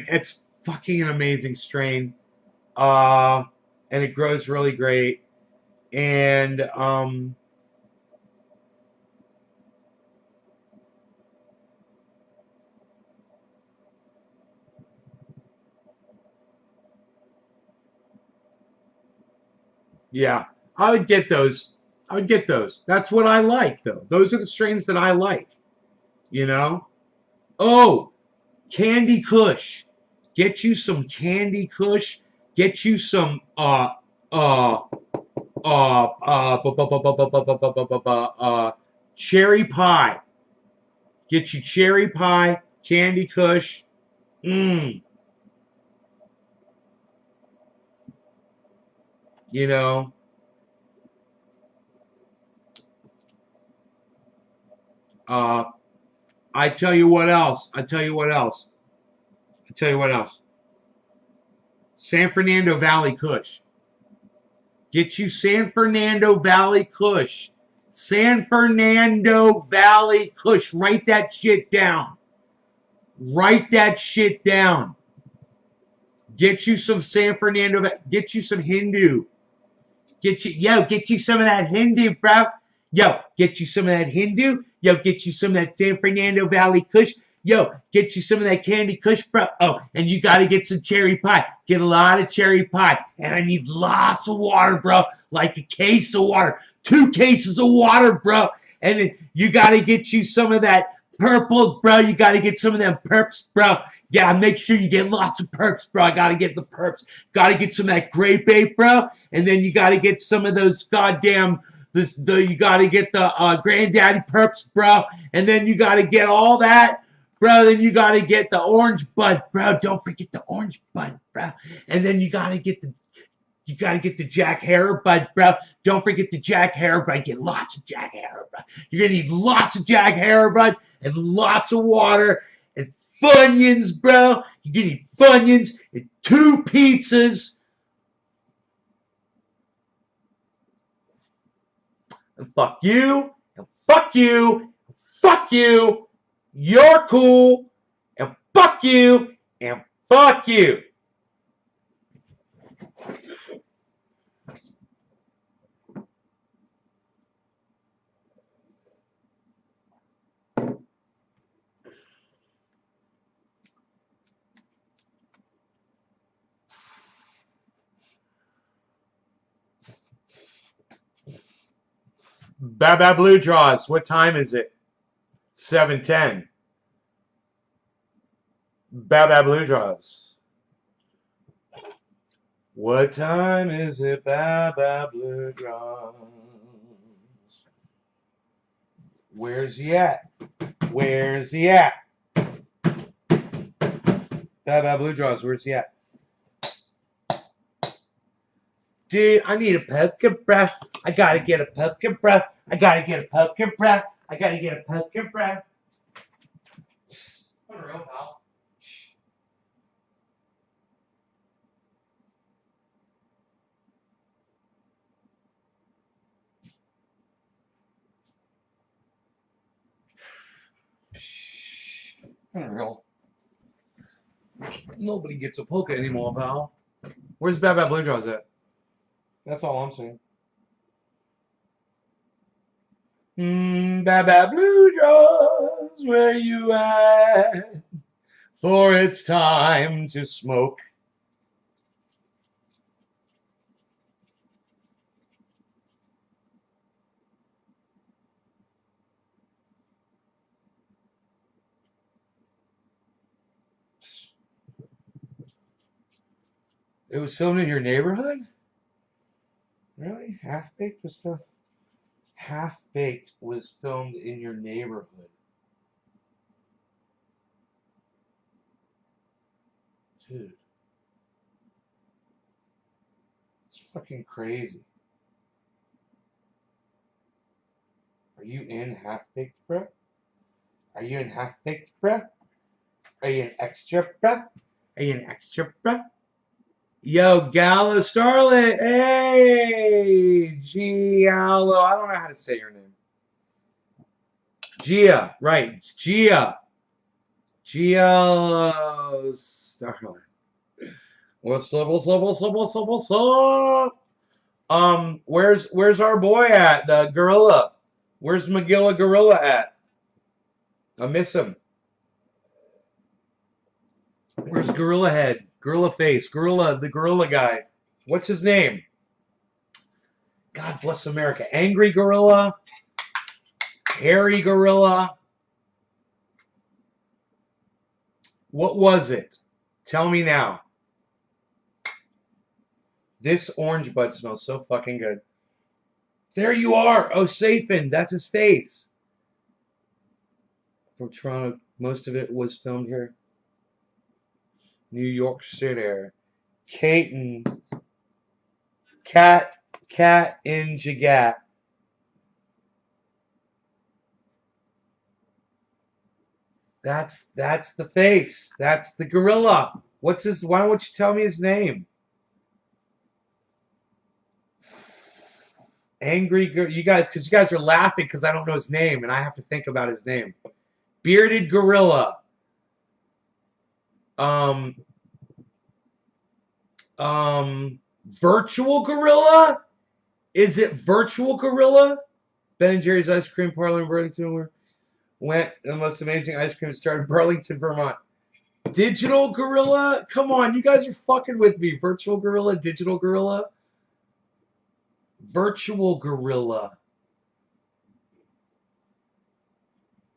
it's fucking an amazing strain. And it grows really great. And yeah, I would get those. That's what I like, though. Those are the strains that I like. Oh, Candy Kush. Get you some Candy Kush. Get you some cherry pie. Get you cherry pie, Candy Kush. Mmm. You know. Uh I tell you what else. I tell you what else. I tell you what else. San Fernando Valley Kush. Get you San Fernando Valley Kush. San Fernando Valley Kush. Write that shit down. Write that shit down. Get you some San Fernando. Get you some Hindu. Get you some of that Hindu, bro. Yo, get you some of that Hindu. Yo, get you some of that San Fernando Valley Kush. Yo, get you some of that Candy Kush, bro. Oh, and you got to get some cherry pie. Get a lot of cherry pie. And I need lots of water, bro. Like a case of water. 2 cases of water, bro. And then you got to get you some of that purple, bro. You got to get some of them perps, bro. Yeah, make sure you get lots of perps, bro. I got to get the perps. Got to get some of that grape ape, bro. And then you got to get some of those goddamn... you got to get the granddaddy perps, bro. And then you got to get all that, bro. Then you got to get the orange bud, bro. Don't forget the orange bud, bro. And then you got to get the Jack Harrow bud, bro. Don't forget the Jack Harrow bud. Get lots of Jack Harrow bud. You're going to need lots of Jack Harrow bud and lots of water and Funyuns, bro. You're going to need Funyuns and 2 pizzas. And fuck you, and fuck you, and fuck you. You're cool, and fuck you, and fuck you. Baba Blue Draws. What time is it? 7:10. Baba Blue Draws. What time is it? Baba Blue Draws. Where's he at? Where's he at? Baba Blue Draws. Where's he at? Dude, I need a pumpkin breath. I gotta get a pumpkin breath. I gotta get a pumpkin breath. I gotta get a pumpkin breath. Unreal, pal. Unreal. Nobody gets a polka anymore, pal. Where's Baba Blue Draws at? That's all I'm saying. Baba Blue Draws, where you at? For it's time to smoke. It was filmed in your neighborhood? Really? Half-Baked was filmed? Half-Baked was filmed in your neighborhood. Dude. It's fucking crazy. Are you in Half-Baked, bruh? Are you in Half-Baked, bruh? Are you an extra, bruh? Are you an extra, bruh? Yo, Gala Starlet. Hey, Giallo. I don't know how to say your name. Gia, right? It's Gia. Giallo Starlet. What's up? What's up? What's up? What's up? What's up? Where's our boy at? The gorilla. Where's Magilla Gorilla at? I miss him. Where's Gorilla Head? Gorilla Face. Gorilla, the gorilla guy. What's his name? God bless America. Angry Gorilla. Hairy Gorilla. What was it? Tell me now. This orange bud smells so fucking good. There you are. Oh, Safin. That's his face. From Toronto. Most of it was filmed here. New York City. Caton. Cat in Jagat. That's the face. That's the gorilla. What's his? Why don't you tell me his name? You guys, because you guys are laughing because I don't know his name and I have to think about his name. Bearded gorilla. Um, Virtual gorilla. Is it virtual gorilla? Ben and Jerry's ice cream parlor in Burlington went the most amazing ice cream started in Burlington, Vermont. Digital gorilla? Come on, you guys are fucking with me. Virtual gorilla, digital gorilla, virtual gorilla.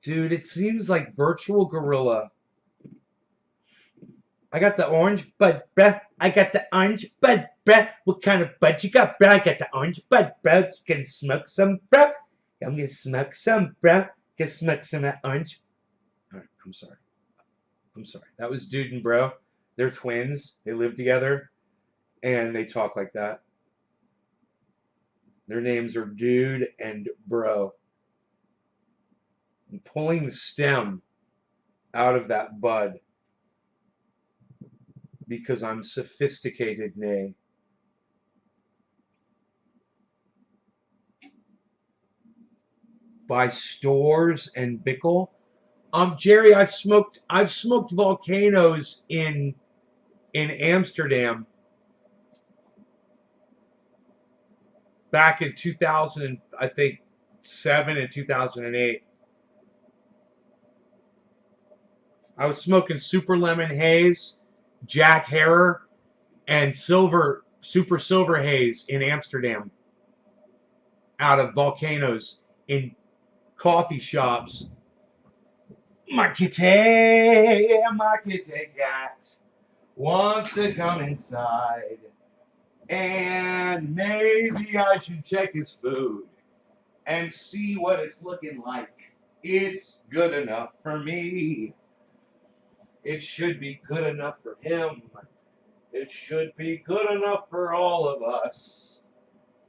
Dude, it seems like virtual gorilla. I got the orange bud, bruh. I got the orange bud, bruh. What kind of bud you got, bruh? I got the orange bud, bruh. Gonna smoke some, bruh. I'm gonna smoke some, bruh. Gonna smoke some of that orange. All right, I'm sorry. I'm sorry. That was Dude and Bro. They're twins. They live together, and they talk like that. Their names are Dude and Bro. I'm pulling the stem out of that bud because I'm sophisticated, nay. By Stores and Bickle. Jerry, I've smoked volcanoes in Amsterdam back in 2000, I think 7 and 2008. I was smoking Super Lemon Haze, Jack Herer, and Super Silver Haze in Amsterdam out of volcanoes in coffee shops. My kitty cat wants to come inside. And maybe I should check his food and see what it's looking like. It's good enough for me. It should be good enough for him. It should be good enough for all of us.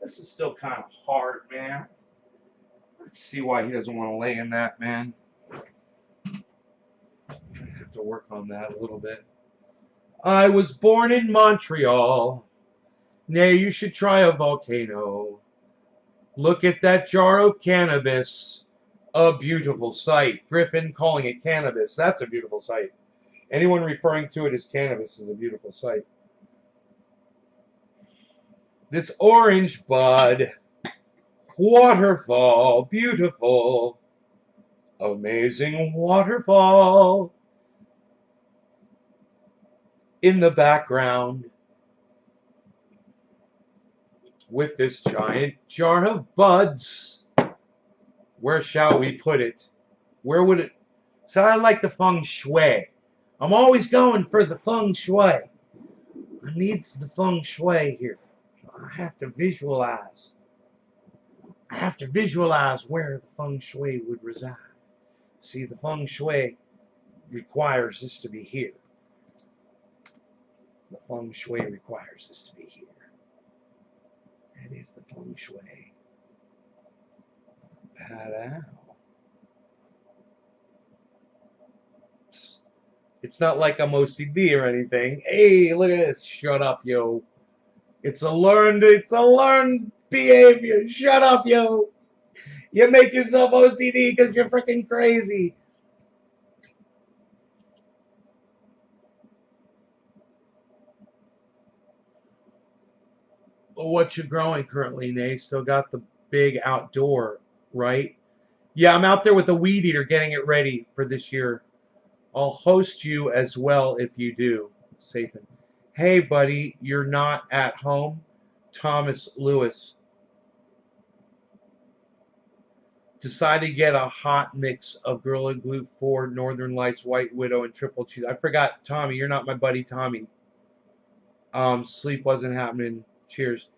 This is still kind of hard, man. Let's see why he doesn't want to lay in that, man. I have to work on that a little bit. I was born in Montreal. Nay, you should try a volcano. Look at that jar of cannabis. A beautiful sight. Griffin calling it cannabis. That's a beautiful sight. Anyone referring to it as cannabis is a beautiful sight. This orange bud. Waterfall. Beautiful. Amazing waterfall. In the background. With this giant jar of buds. Where shall we put it? Where would it? So I like the feng shui. I'm always going for the feng shui. I needs the feng shui here. I have to visualize. I have to visualize where the feng shui would reside. See, the feng shui requires this to be here. The feng shui requires this to be here. That is the feng shui. Pat-ow. It's not like I'm OCD or anything. Hey, look at this. Shut up, yo. It's a learned behavior. Shut up, yo. You make yourself OCD because you're freaking crazy. What you growing currently, Nate? Still got the big outdoor, right? Yeah, I'm out there with the weed eater getting it ready for this year. I'll host you as well if you do. Sathan. Hey, buddy, you're not at home? Thomas Lewis. Decided to get a hot mix of Gorilla Glue 4, Northern Lights, White Widow, and Triple Cheese. I forgot, Tommy. You're not my buddy, Tommy. Sleep wasn't happening. Cheers.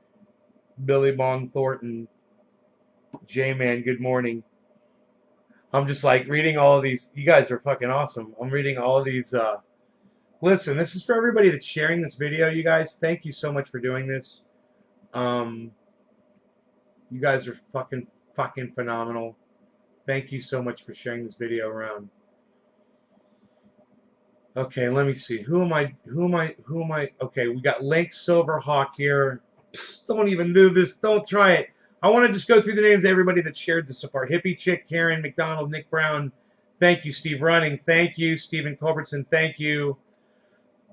Billy Bong Thornton. J-Man, good morning. I'm just like reading all of these. You guys are fucking awesome. I'm reading all of these. Listen, this is for everybody that's sharing this video, you guys. Thank you so much for doing this. You guys are fucking phenomenal. Thank you so much for sharing this video around. Okay, let me see. Who am I? Okay, we got Link Silverhawk here. Psst, don't even do this. Don't try it. I want to just go through the names of everybody that shared this apart. Hippie Chick, Karen McDonald, Nick Brown. Thank you, Steve Running. Thank you, Stephen Culbertson. Thank you.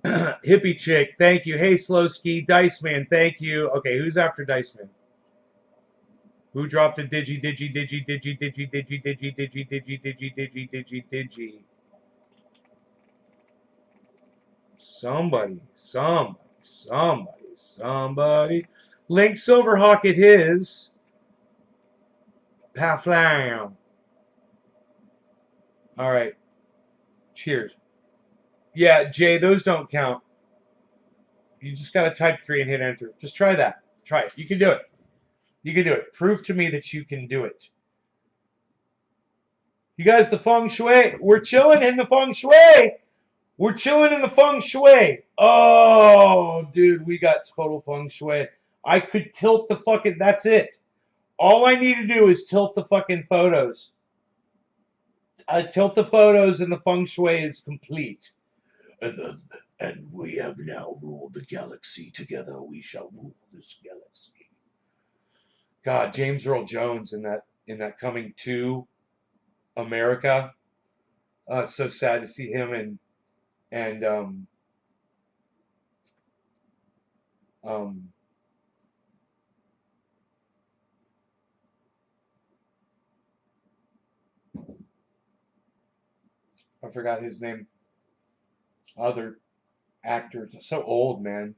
Hippie Chick. Thank you. Hey, Slowski. Dice Man. Thank you. Okay, who's after Dice Man? Who dropped a digi? Somebody. Link Silverhawk at his. Paflam. All right. Cheers. Yeah, Jay, those don't count. You just got to type 3 and hit enter. Just try that. Try it. You can do it. You can do it. Prove to me that you can do it. You guys, the feng shui. We're chilling in the feng shui. We're chilling in the feng shui. Oh, dude, we got total feng shui. I could tilt the fucking. That's it. All I need to do is tilt the fucking photos. I tilt the photos and the feng shui is complete. And we have now ruled the galaxy. Together we shall rule this galaxy. God, James Earl Jones in that Coming to America. It's so sad to see him and I forgot his name. Other actors. So old, man.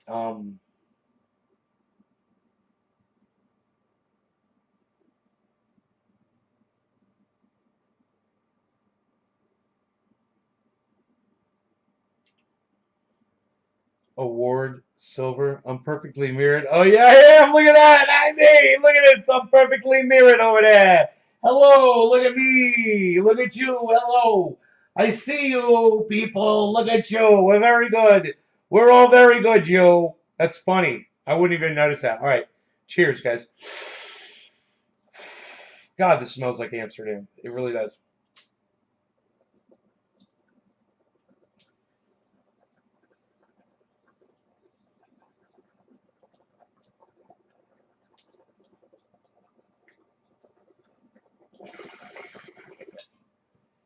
Um, Award silver. I'm perfectly mirrored. Oh yeah, I am. Look at that. Hey, look at this. I'm perfectly mirrored over there. Hello. Look at me. Look at you. Hello. I see you, people. Look at you. We're very good. We're all very good, you. That's funny. I wouldn't even notice that. All right. Cheers, guys. God, this smells like Amsterdam. It really does.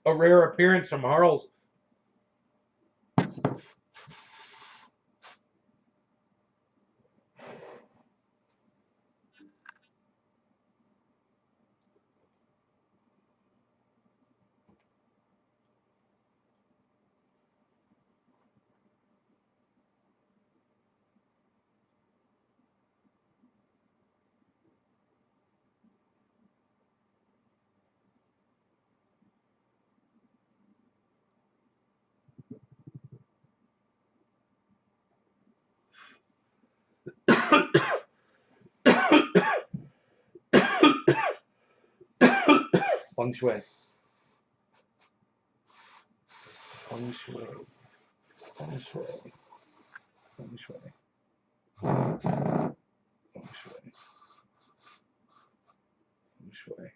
A rare appearance from Harl's. Feng Shui. Feng Shui. Feng Shui. Feng Shui. Feng Shui. Feng Shui.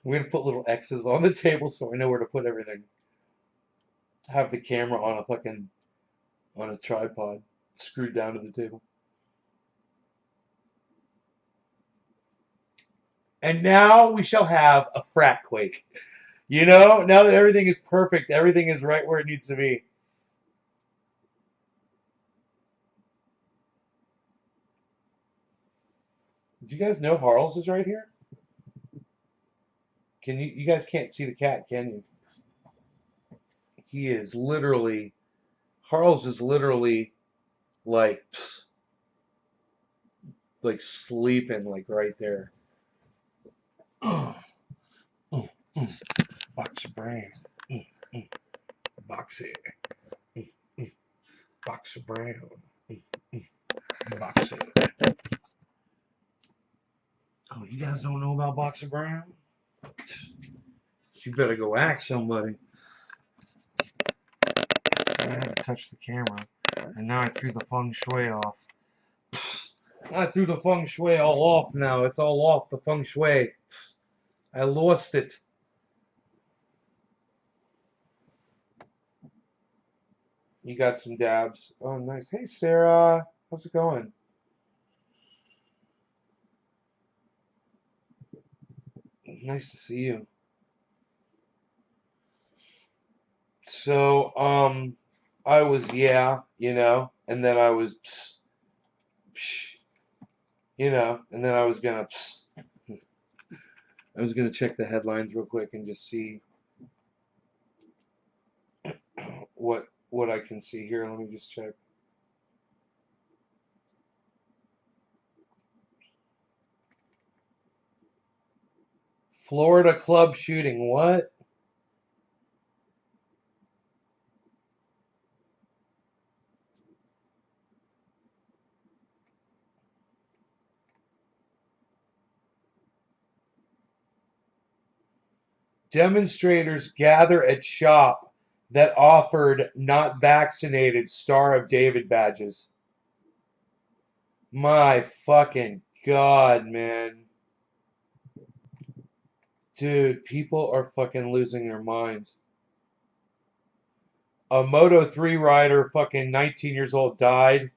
I'm going to put little X's on the table so I know where to put everything. Have the camera on a tripod screwed down to the table. And now we shall have a frat quake. You know, now that everything is perfect, everything is right where it needs to be. Do you guys know Harl's is right here? Can you guys can't see the cat, can you? He is literally Harl's is literally like sleeping like right there. Box of brain. Box it. Box of brown. Box it. Oh, you guys don't know about Box of Brown? You better go ask somebody. I had to touch the camera, and now I threw the feng shui off. I threw the feng shui all off now. It's all off the feng shui. I lost it. You got some dabs. Oh, nice. Hey, Sarah. How's it going? Nice to see you. So, I was, yeah, and then I was, psh, and then I was gonna check the headlines real quick and just see what I can see here. Let me just check. Florida club shooting. What? Demonstrators gather at shop that offered not vaccinated Star of David badges. My fucking God, man. Dude, people are fucking losing their minds. A Moto 3 rider, fucking 19 years old, died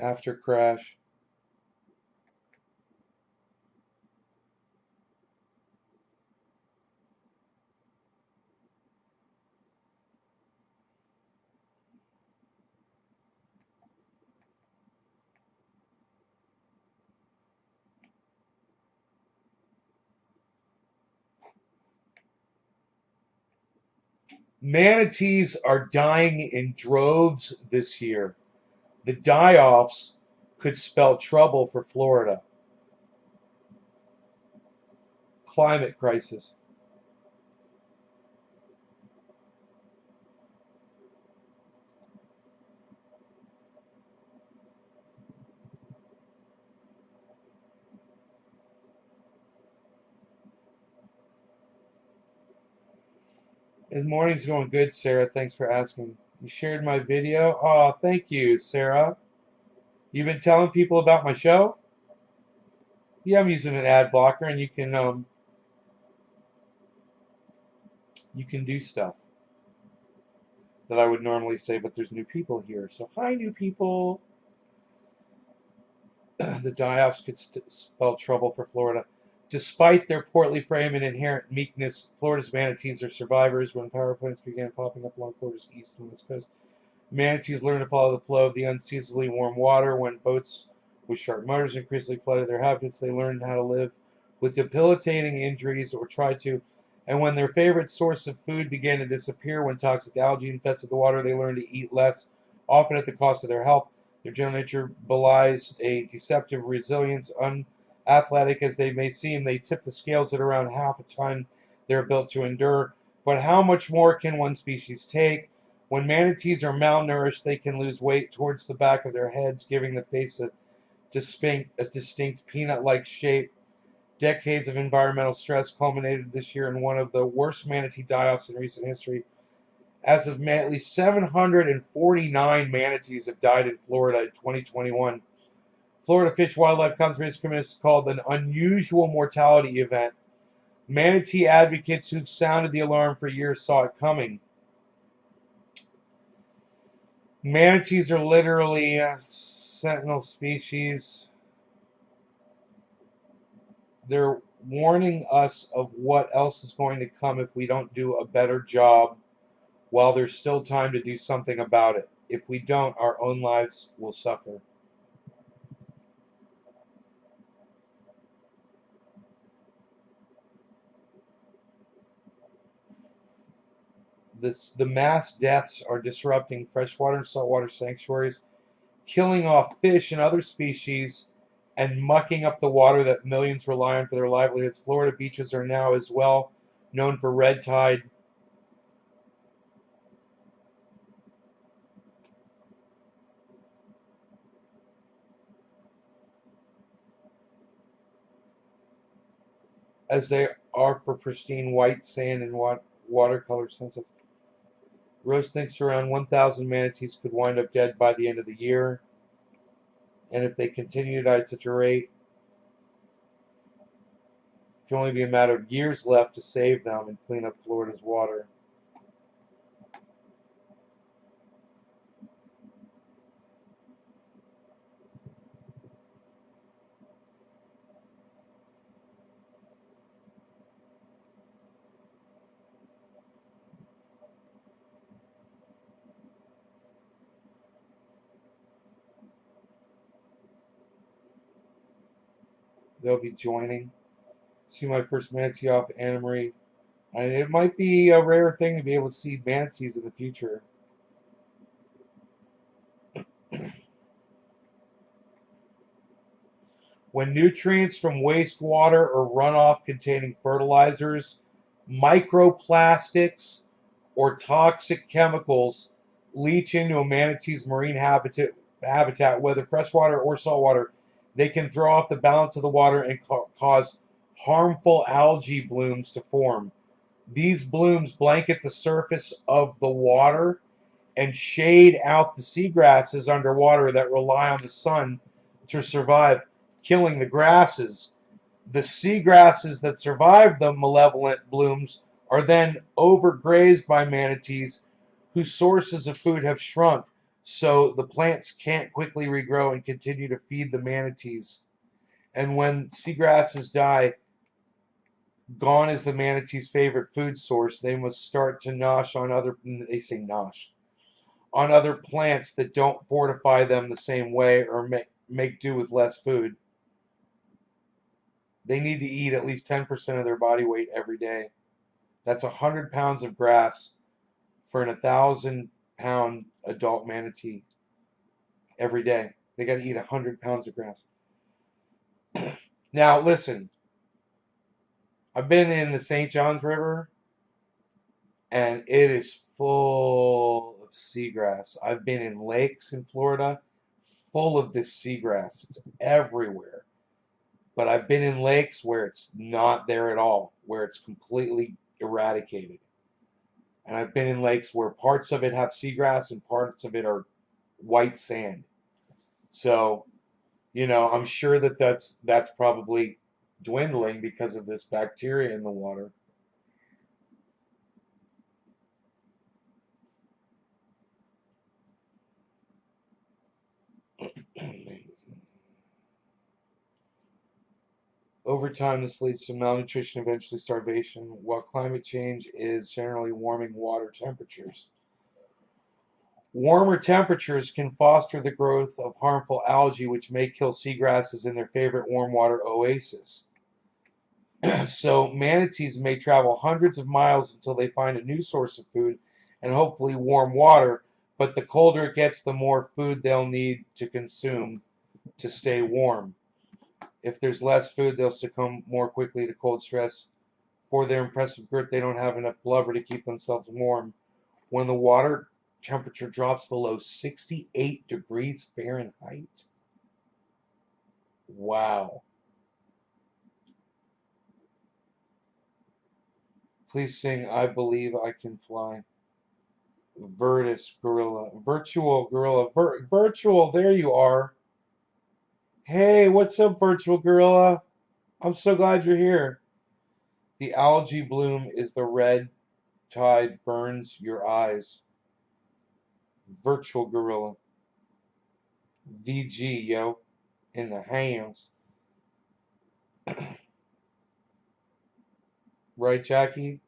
after crash. Manatees are dying in droves this year. The die-offs could spell trouble for Florida. Climate crisis. His morning's going good, Sarah. Thanks for asking. You shared my video. Oh, thank you, Sarah. You've been telling people about my show? Yeah, I'm using an ad blocker, and you can do stuff that I would normally say, but there's new people here. So hi, new people. The die-offs could spell trouble for Florida. Despite their portly frame and inherent meekness, Florida's manatees are survivors. When power plants began popping up along Florida's east and west coast, manatees learned to follow the flow of the unseasonably warm water. When boats with sharp motors increasingly flooded their habitats, they learned how to live with debilitating injuries or tried to. And when their favorite source of food began to disappear, when toxic algae infested the water, they learned to eat less, often at the cost of their health. Their general nature belies a deceptive resilience. Unathletic as they may seem, they tip the scales at around half a ton they're built to endure. But how much more can one species take? When manatees are malnourished, they can lose weight towards the back of their heads, giving the face a distinct peanut-like shape. Decades of environmental stress culminated this year in one of the worst manatee die-offs in recent history. As of May, at least 749 manatees have died in Florida in 2021. Florida Fish Wildlife Conservation Commission called an unusual mortality event. Manatee advocates who've sounded the alarm for years saw it coming. Manatees are literally a sentinel species. They're warning us of what else is going to come if we don't do a better job while there's still time to do something about it. If we don't, our own lives will suffer. The mass deaths are disrupting freshwater and saltwater sanctuaries, killing off fish and other species, and mucking up the water that millions rely on for their livelihoods. Florida beaches are now as well known for red tide. As they are for pristine white sand and watercolor sunsets. Rose thinks around 1,000 manatees could wind up dead by the end of the year. And if they continue to die at such a rate, it can only be a matter of years left to save them and clean up Florida's water. They'll be joining. See my first manatee off Anna Marie. And it might be a rare thing to be able to see manatees in the future. When nutrients from wastewater or runoff containing fertilizers, microplastics, or toxic chemicals leach into a manatee's marine habitat, whether freshwater or saltwater, they can throw off the balance of the water and cause harmful algae blooms to form. These blooms blanket the surface of the water and shade out the seagrasses underwater that rely on the sun to survive, killing the grasses. The seagrasses that survive the malevolent blooms are then overgrazed by manatees whose sources of food have shrunk, so the plants can't quickly regrow and continue to feed the manatees. And when seagrasses die, gone is the manatee's favorite food source. They must start to nosh on other, they say nosh, on other plants that don't fortify them the same way or make do with less food. They need to eat at least 10% of their body weight every day. That's 100 pounds of grass for an 1,000-pound adult manatee every day. They got to eat 100 pounds of grass. Now, listen, I've been in the St. Johns River, and it is full of seagrass. I've been in lakes in Florida full of this seagrass. It's everywhere. But I've been in lakes where it's not there at all, where it's completely eradicated. And I've been in lakes where parts of it have seagrass and parts of it are white sand. So, I'm sure that that's probably dwindling because of this bacteria in the water. Over time, this leads to malnutrition, eventually starvation, while climate change is generally warming water temperatures. Warmer temperatures can foster the growth of harmful algae, which may kill seagrasses in their favorite warm water oasis. So, manatees may travel hundreds of miles until they find a new source of food and hopefully warm water, but the colder it gets, the more food they'll need to consume to stay warm. If there's less food, they'll succumb more quickly to cold stress. For their impressive girth, they don't have enough blubber to keep themselves warm. When the water temperature drops below 68 degrees Fahrenheit. Wow. Please sing I Believe I Can Fly. Virtus Gorilla. Virtual Gorilla. Virtual, there you are. Hey, what's up, Virtual Gorilla? I'm so glad you're here. The algae bloom is the red tide burns your eyes. Virtual Gorilla. VG, yo. In the hams. Right, Jackie?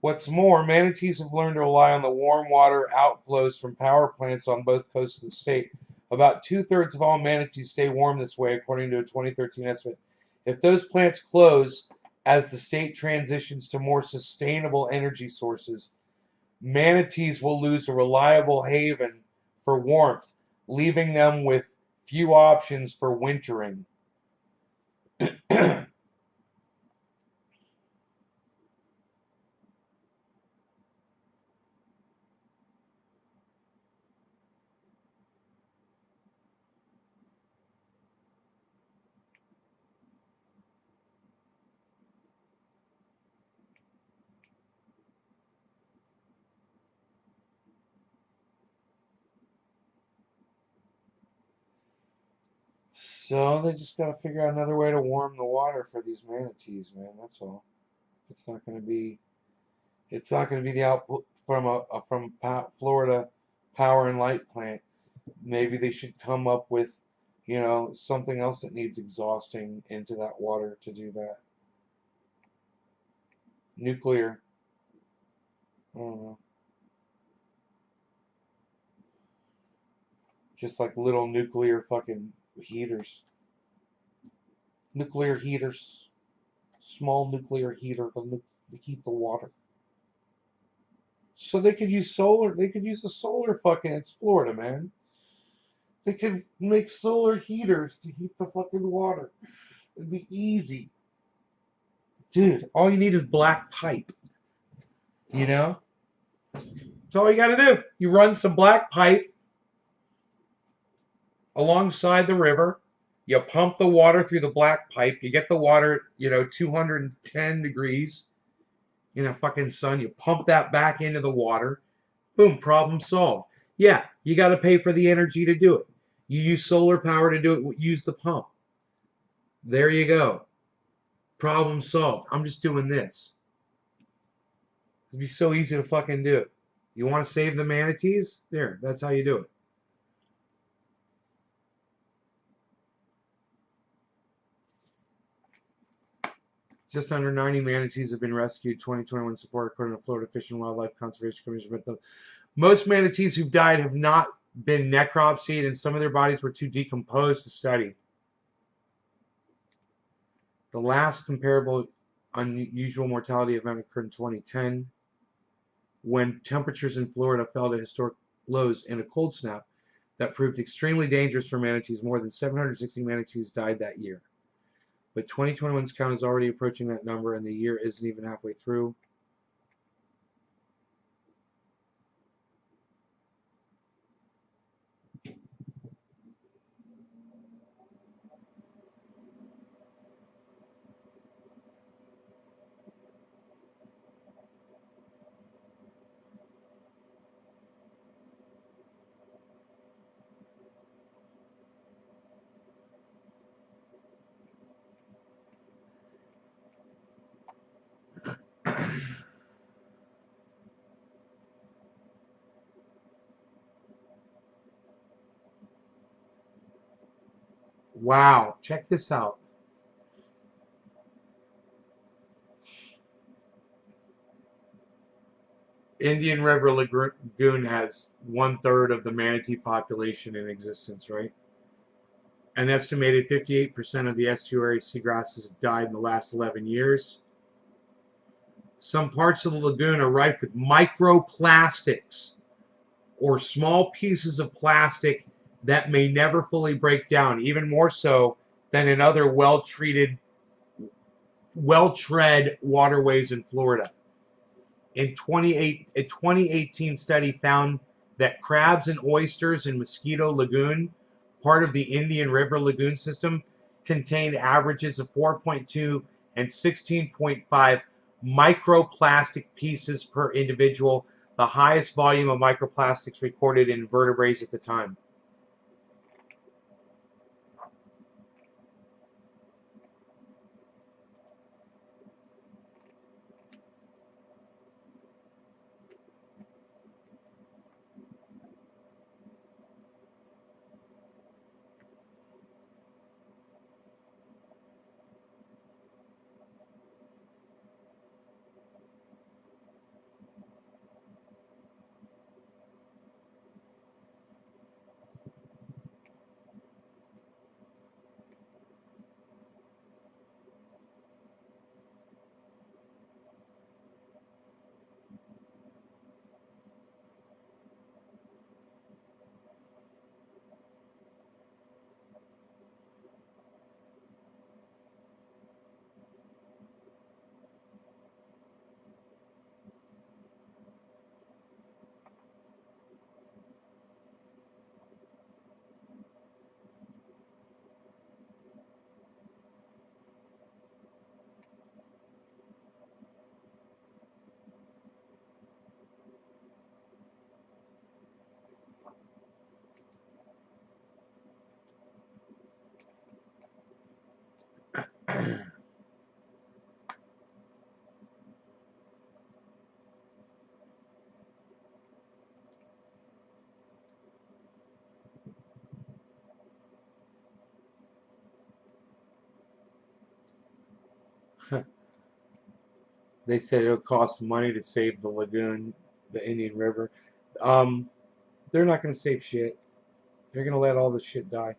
What's more, manatees have learned to rely on the warm water outflows from power plants on both coasts of the state. About two-thirds of all manatees stay warm this way, according to a 2013 estimate. If those plants close as the state transitions to more sustainable energy sources, manatees will lose a reliable haven for warmth, leaving them with few options for wintering. So they just got to figure out another way to warm the water for these manatees, man. That's all. It's not going to be. It's not going to be the output from Florida Power and Light plant. Maybe they should come up with, something else that needs exhausting into that water to do that. Nuclear. I don't know. Just like little nuclear fucking heaters. Nuclear heaters. Small nuclear heater to heat the water. So they could use solar. They could use the solar fucking. It's Florida, man. They could make solar heaters to heat the fucking water. It'd be easy. Dude, all you need is black pipe. You know? That's all you gotta do. You run some black pipe alongside the river. You pump the water through the black pipe. You get the water, 210 degrees in a fucking sun. You pump that back into the water. Boom, problem solved. Yeah, you got to pay for the energy to do it. You use solar power to do it. Use the pump. There you go. Problem solved. I'm just doing this. It'd be so easy to fucking do. You want to save the manatees? There, that's how you do it. Just under 90 manatees have been rescued. 2021 support, according to Florida Fish and Wildlife Conservation Commission. But most manatees who've died have not been necropsied, and some of their bodies were too decomposed to study. The last comparable unusual mortality event occurred in 2010 when temperatures in Florida fell to historic lows in a cold snap that proved extremely dangerous for manatees. More than 760 manatees died that year. But 2021's count is already approaching that number, and the year isn't even halfway through. Wow, check this out. Indian River Lagoon has 1/3 of the manatee population in existence, right? An estimated 58% of the estuary seagrasses have died in the last 11 years. Some parts of the lagoon are rife with microplastics, or small pieces of plastic that may never fully break down, even more so than in other well-treated, well-tread waterways in Florida. A 2018 study found that crabs and oysters in Mosquito Lagoon, part of the Indian River Lagoon system, contained averages of 4.2 and 16.5 microplastic pieces per individual, the highest volume of microplastics recorded in vertebrates at the time. They said it'll cost money to save the lagoon, the Indian River. Um, they're not going to save shit. They're going to let all this shit die.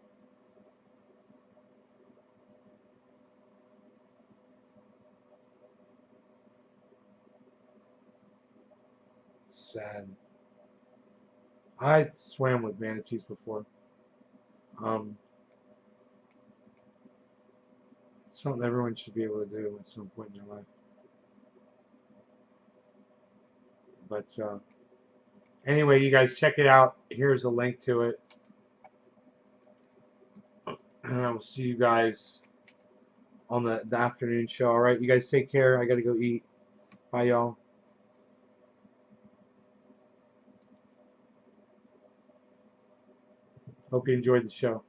Sad. I swam with manatees before. Um, it's something everyone should be able to do at some point in their life. But anyway, you guys check it out. Here's a link to it. And I will see you guys on the afternoon show. All right, you guys take care. I got to go eat. Bye, y'all. Hope you enjoyed the show.